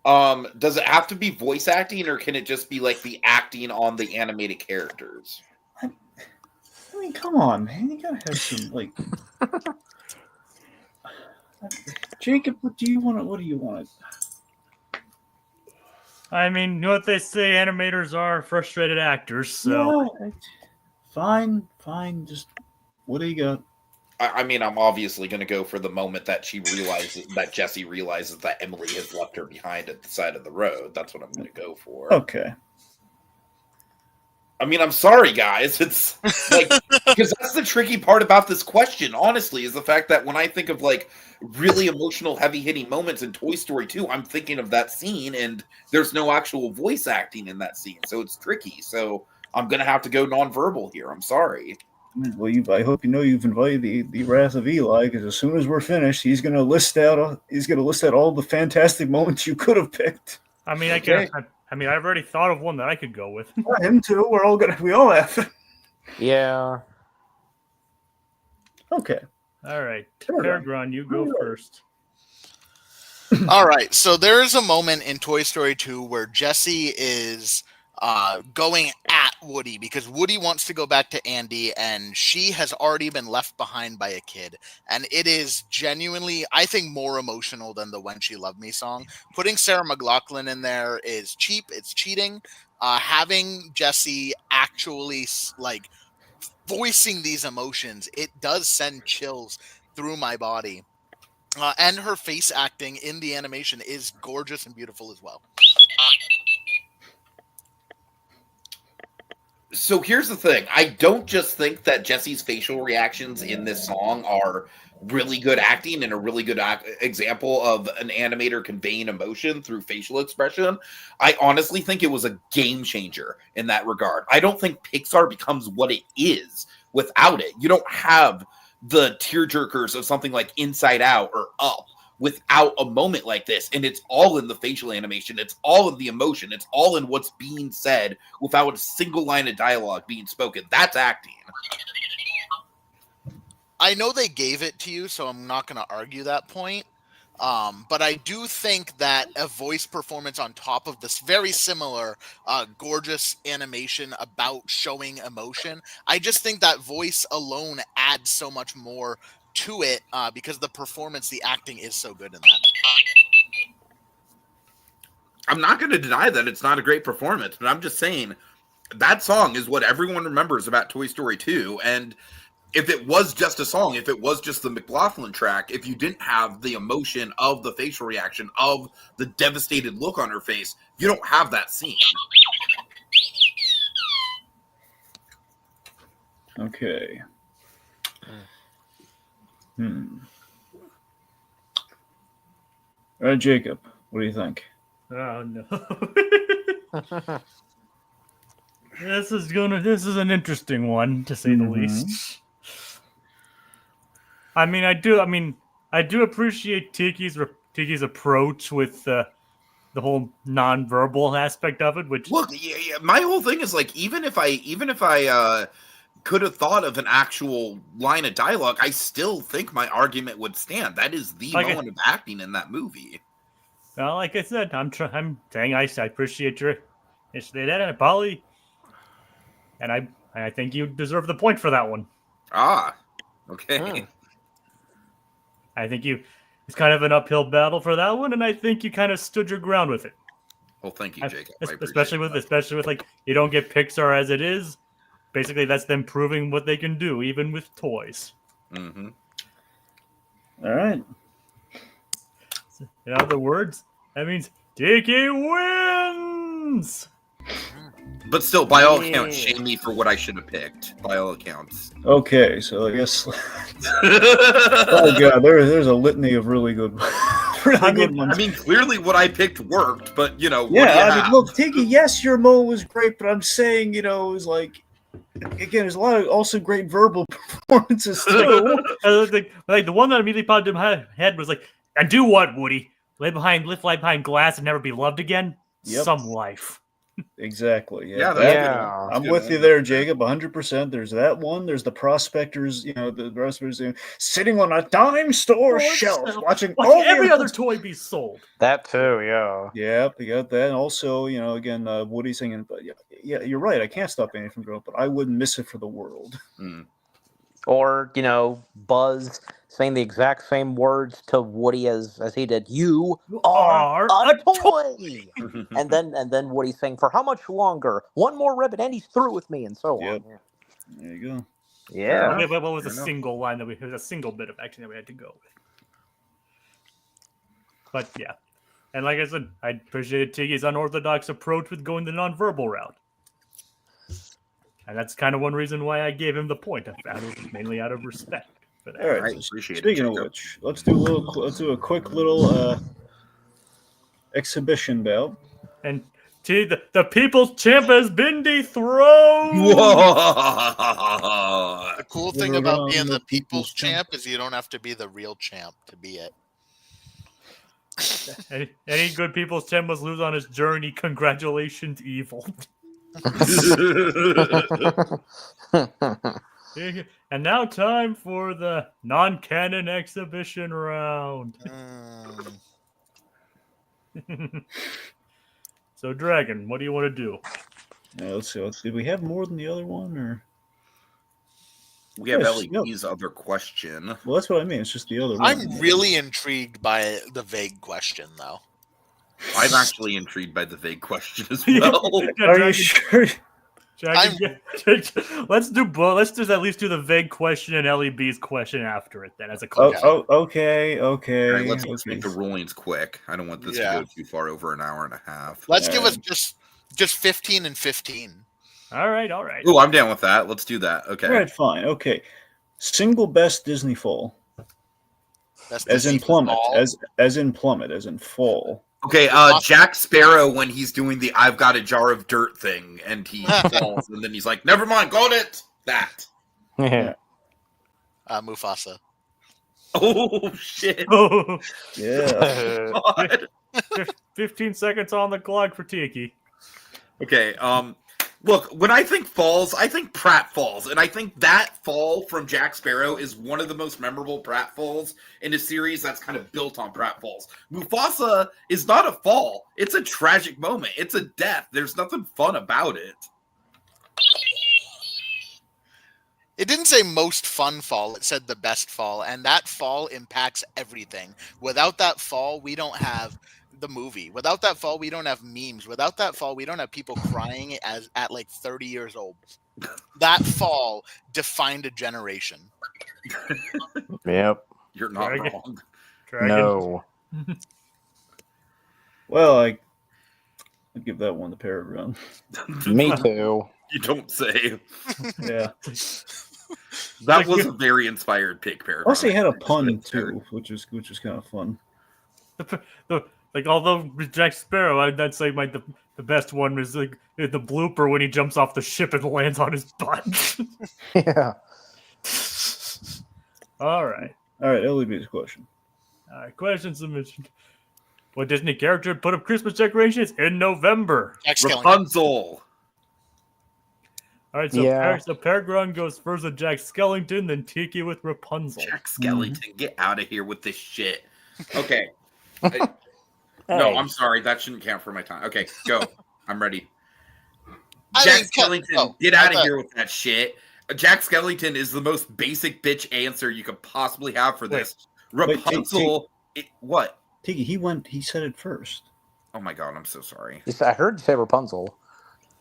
Does it have to be voice acting, or can it just be like the acting on the animated characters? I mean, come on, man. You gotta have some like. Jacob, what do you want? I mean, you know what they say, animators are frustrated actors, so... Yeah, fine. Just, what do you got? I mean, I'm obviously going to go for the moment that Jessie realizes that Emily has left her behind at the side of the road. That's what I'm going to go for. Okay. I mean, I'm sorry, guys. It's like, because that's the tricky part about this question, honestly, is the fact that when I think of like really emotional, heavy-hitting moments in Toy Story 2, I'm thinking of that scene, and there's no actual voice acting in that scene, so it's tricky. So I'm going to have to go nonverbal here. I'm sorry. Well, I hope you know you've invited the Wrath of Eli, because as soon as we're finished, he's going to list out all the fantastic moments you could have picked. I mean, Okay. I've already thought of one that I could go with. Him too. We all have. Yeah. Okay. All right, Pergron. Pergron, you go first. All right, so there is a moment in Toy Story 2 where Jessie is going at Woody because Woody wants to go back to Andy, and she has already been left behind by a kid. And it is genuinely, I think, more emotional than the When She Loved Me song. Putting Sarah McLachlan in there is cheap. It's cheating. Having Jessie actually like voicing these emotions, it does send chills through my body. And her face acting in the animation is gorgeous and beautiful as well. So here's the thing. I don't just think that Jesse's facial reactions in this song are really good acting and a really good example of an animator conveying emotion through facial expression. I honestly think it was a game changer in that regard. I don't think Pixar becomes what it is without it. You don't have the tearjerkers of something like Inside Out or Up without a moment like this. And it's all in the facial animation. It's all in the emotion. It's all in what's being said without a single line of dialogue being spoken. That's acting. I know they gave it to you, so I'm not going to argue that point. But I do think that a voice performance on top of this very similar gorgeous animation about showing emotion, I just think that voice alone adds so much more to it because the performance, the acting is so good in that. I'm not going to deny that it's not a great performance, but I'm just saying that song is what everyone remembers about Toy Story 2. And if it was just a song, if it was just the McLachlan track, if you didn't have the emotion of the facial reaction, of the devastated look on her face, you don't have that scene. Okay. All right, Jacob, what do you think? Oh no. This is an interesting one, to say the least. I do appreciate Tiki's approach with the whole nonverbal aspect of it. Which look, my whole thing is like, even if I could have thought of an actual line of dialogue, I still think my argument would stand. That is the moment of acting in that movie. Well, like I said, I'm saying I appreciate your say that, and Polly, and I think you deserve the point for that one. Ah, okay. I think it's kind of an uphill battle for that one, and I think you kind of stood your ground with it. Well, thank you, Jacob. Especially with like, you don't get Pixar as it is. Basically, that's them proving what they can do, even with toys. Mm-hmm. All right. In other words, that means Tiki wins! But still, by all accounts, shame me for what I should have picked. By all accounts. Okay, so I guess. Oh god, there's a litany of really good, good ones. I mean, clearly what I picked worked, but yeah. I mean, look, Tiki. Yes, your mo was great, but I'm saying, it was like, again, there's a lot of also great verbal performances too. like the one that immediately popped in my head was like, "And do what, Woody? Live behind glass and never be loved again? Yep. Some life." Exactly. Yeah. I'm with you there, Jacob. 100%. There's that one. There's the prospectors. The prospectors sitting on a dime store shelf, watching all every other toy be sold. That too, yeah. Yeah, you got that. And also, again, Woody singing. But yeah, you're right. I can't stop Annie from growing up, but I wouldn't miss it for the world. Or, Buzz saying the exact same words to Woody as he did. You are a toy. and then Woody saying, "For how much longer? One more ribbon and he's through with me," and so on. Yeah. There you go. Yeah. What was a single line it was a single bit of action that we had to go with? But yeah. And like I said, I appreciated Tiki's unorthodox approach with going the nonverbal route. And that's kind of one reason why I gave him the point, mainly out of respect for that. All right. I appreciate Speaking of which, let's do a quick little exhibition bout. And The people's champ has been dethroned. Whoa! The cool thing We're about on being the the people's people's champ. champ is you don't have to be the real champ to be it. Any good people's champ must lose on his journey. Congratulations, evil. And now time for the non-canon exhibition round. So, Dragon, what do you want to do? Let's see. Did we have more than the other one, or? We have Yes, LEP's other question. Well, that's what I mean. It's just the other one. I'm really intrigued by the vague question, though. I'm actually intrigued by the vague question as well. Yeah, Are Dragon, you sure? Dragon, let's do both. Let's just at least do the vague question and LEB's question after it, then, as a question. Okay. All right, let's okay. make the rulings quick. I don't want this Yeah. to go too far over an hour and a half. Let's give us just 15 and 15. All right. Ooh, I'm down with that. Let's do that. Okay. All right, fine. Okay. Single best Disney fall, That's as in plummet, all. as in plummet, as in fall. Okay, Jack Sparrow when he's doing the "I've got a jar of dirt" thing, and he falls, and then he's like, "Never mind, got it." That. Yeah. Mufasa. Oh shit! Oh, Yeah. God. 15 seconds on the clock for Tiki. Okay. Look, when I think falls, I think Pratt falls, and I think that fall from Jack Sparrow is one of the most memorable Pratt falls in a series that's kind of built on Pratt falls. Mufasa is not a fall; it's a tragic moment. It's a death. There's nothing fun about it. It didn't say most fun fall. It said the best fall, and that fall impacts everything. Without that fall, we don't have the movie. Without that fall, we don't have memes. Without that fall, we don't have people crying at like 30 years old. That fall defined a generation. Yep. You're not Dragon. wrong. Dragon. No. Well, I'd give that one to Pergron. Me too. You don't say. Yeah. That was a very inspired pick, Pergron. Plus, he had a pun too, which is kind of fun. Like, although Jack Sparrow, that's like the best one was like the blooper when he jumps off the ship and lands on his butt. Yeah. All right. LEB's question. All right. Question submission. What Disney character put up Christmas decorations in November? Jack Skellington. Rapunzel. All right. So, Yeah. Pergron goes first with Jack Skellington, then Tiki with Rapunzel. Jack Skellington, get out of here with this shit. Okay. Hey. No, I'm sorry. That shouldn't count for my time. Okay, go. I'm ready. I Jack mean, Skellington, get out of here with that shit. Jack Skellington is the most basic bitch answer you could possibly have for this. Wait, Rapunzel, what? Tiki, he said it first. Oh my god, I'm so sorry. I heard you say Rapunzel.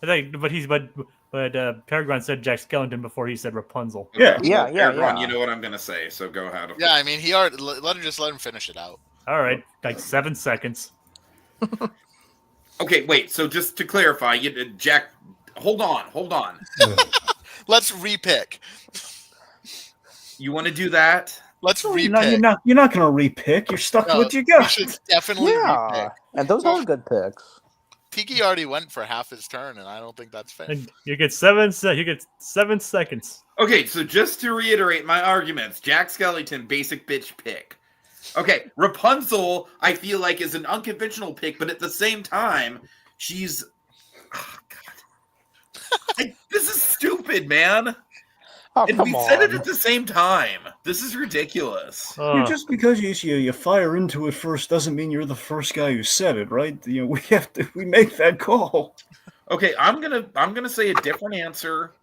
But Pergron said Jack Skellington before he said Rapunzel. Yeah. Yeah, Pergron, yeah. you know what I'm gonna say, so go ahead. Yeah, I mean, he already let him finish it out. All right, like 7 seconds. Okay, wait. So just to clarify, Jack, hold on. Let's repick. You want to do that? Let's No, repick. you're not going to repick. You're stuck No, with what you We got. should definitely Yeah. repick. And those are good picks. Tiki already went for half his turn, and I don't think that's fair. And you get 7 seconds. Okay, so just to reiterate my arguments, Jack Skellington, basic bitch pick. Okay, Rapunzel, I feel like is an unconventional pick, but at the same time, she's. Oh, God. This is stupid, man. Oh, And come we on. said it at the same time. This is ridiculous. Just because you fire into it first doesn't mean you're the first guy who said it, right? We make that call. Okay, I'm gonna say a different answer.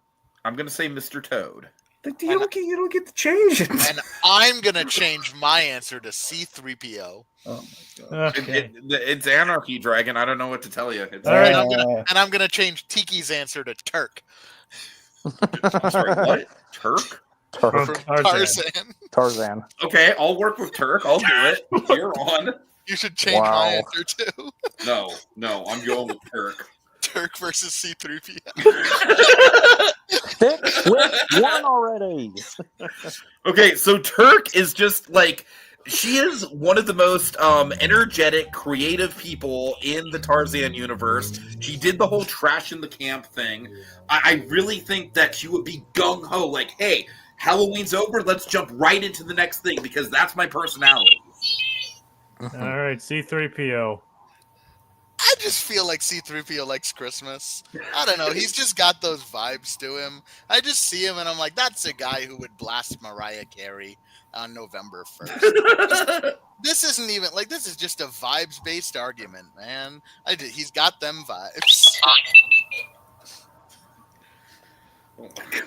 I'm gonna say Mr. Toad. You don't get to change it. And I'm gonna change my answer to C-3PO. Oh my god. Okay. It's anarchy, Dragon. I don't know what to tell you. It's All right. And I'm gonna change Tiki's answer to Turk. I'm sorry, what? Turk? Turk. From Tarzan. Tarzan. Tarzan. Okay, I'll work with Turk. I'll do it. You're on. You should change Wow. my answer too. No, I'm going with Turk. Turk versus C-3PO. Stick with one already. Okay, so Turk is just like She is one of the most energetic, creative people in the Tarzan universe. She did the whole trash in the camp thing. I really think that she would be gung-ho, like, hey, Halloween's over, let's jump right into the next thing, because that's my personality. All right, C3PO. I just feel like C3PO likes Christmas. I don't know. He's just got those vibes to him. I just see him and I'm like, that's a guy who would blast Mariah Carey on November 1st. This isn't even like, this is just a vibes based argument, man. He's got them vibes. Oh my god.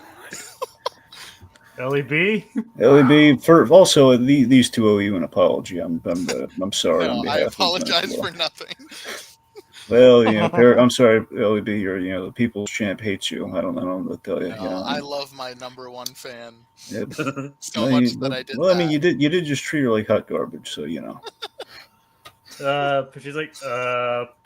LEB? LEB, for also these two owe you an apology. I'm sorry. No, on I behalf apologize of them. for nothing. Well, I'm sorry, LEB. The people's champ hates you. I don't know what to tell you. No, I love my number one fan Yeah, so much that I did. Well, I mean, you did just treat her like hot garbage, so She's like,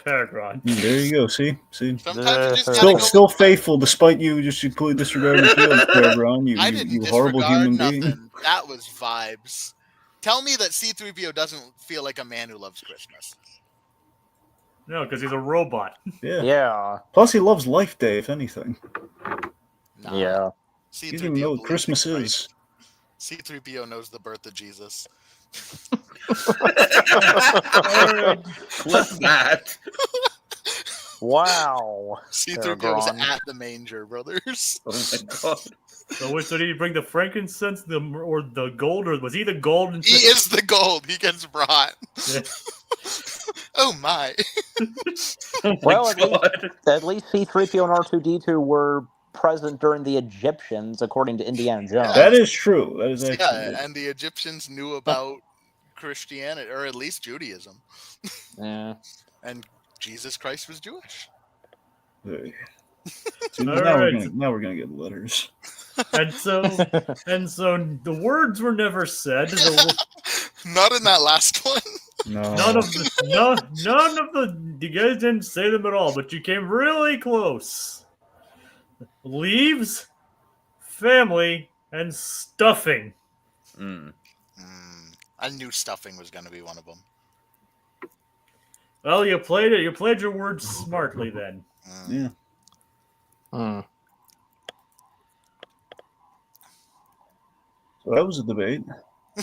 Pergron. There you go. See. Sometimes you just gotta Still faithful despite you just completely disregarding the feelings, Pergron. I didn't You horrible human nothing. being. That was vibes. Tell me that C3PO doesn't feel like a man who loves Christmas. No, because he's a robot. Yeah. Yeah. Plus, he loves Life Day, if anything. Nah. Yeah. He doesn't even know what Christmas is. C3PO knows the birth of Jesus. Clip that. Wow. C3PO was Pergron. at the manger, brothers. Oh my god. So did he bring the frankincense, or the gold, or was he the gold? He is the gold. He gets brought. Yeah. Oh my. Oh my Well, god. at least C-3PO and R2-D2 were present during the Egyptians, according to Indiana Jones. That is true. That is actually Yeah, and the Egyptians knew about Christianity, or at least Judaism. Yeah. And Jesus Christ was Jewish. true. See, All now we're right. gonna get letters. And so the words were never said. Not in that last one. No. None of the you guys didn't say them at all, but you came really close. Leaves, family, and stuffing. I knew stuffing was going to be one of them. Well, you played it. You played your words smartly then. Yeah. So that was a debate.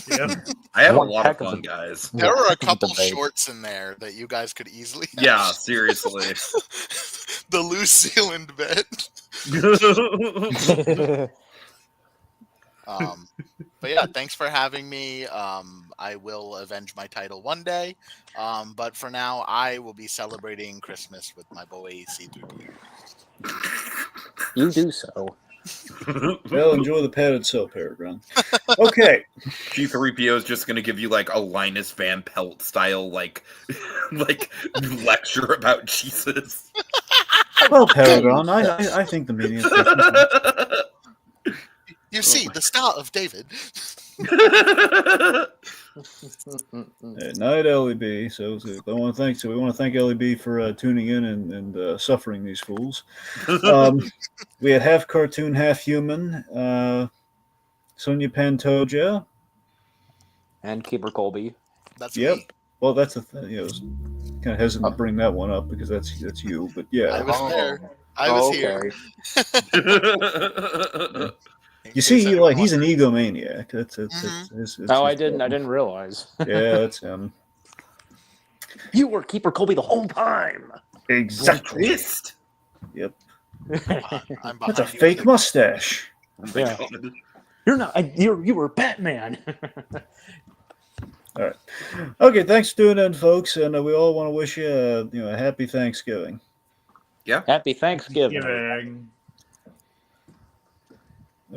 Yep. I had One a lot of heck of fun, a- guys. There were a couple Debate. shorts in there that you guys could easily. Yeah, seriously. The New Zealand bit. But yeah, thanks for having me. I will avenge my title one day. But for now, I will be celebrating Christmas with my boy C3PO. You do so. Well, enjoy the padded cell, Pergron. Okay. G3PO is just going to give you like a Linus Van Pelt style like lecture about Jesus. Well, Pergron, I think the meaning of Christmas. You see, the Star of David. Night, LEB. So we want to thank LEB for tuning in and suffering these fools. We had half cartoon, half human. Sonia Pantoja. And Keeper Colby. That's Yep. me. Well, that's the thing. I was kind of hesitant to bring that one up because that's you. But yeah, I was there. I Oh, was here. you see, he's an egomaniac. That's I didn't realize. Yeah, that's him. You were Keeper Colby the whole time. Exactly. Twist. Yep. I'm That's a behind you. fake mustache. Oh my Yeah. god. You're not. You were Batman. All right. Okay. Thanks for tuning in, folks, and we all want to wish you a happy Thanksgiving. Yeah. Happy Thanksgiving. Giving.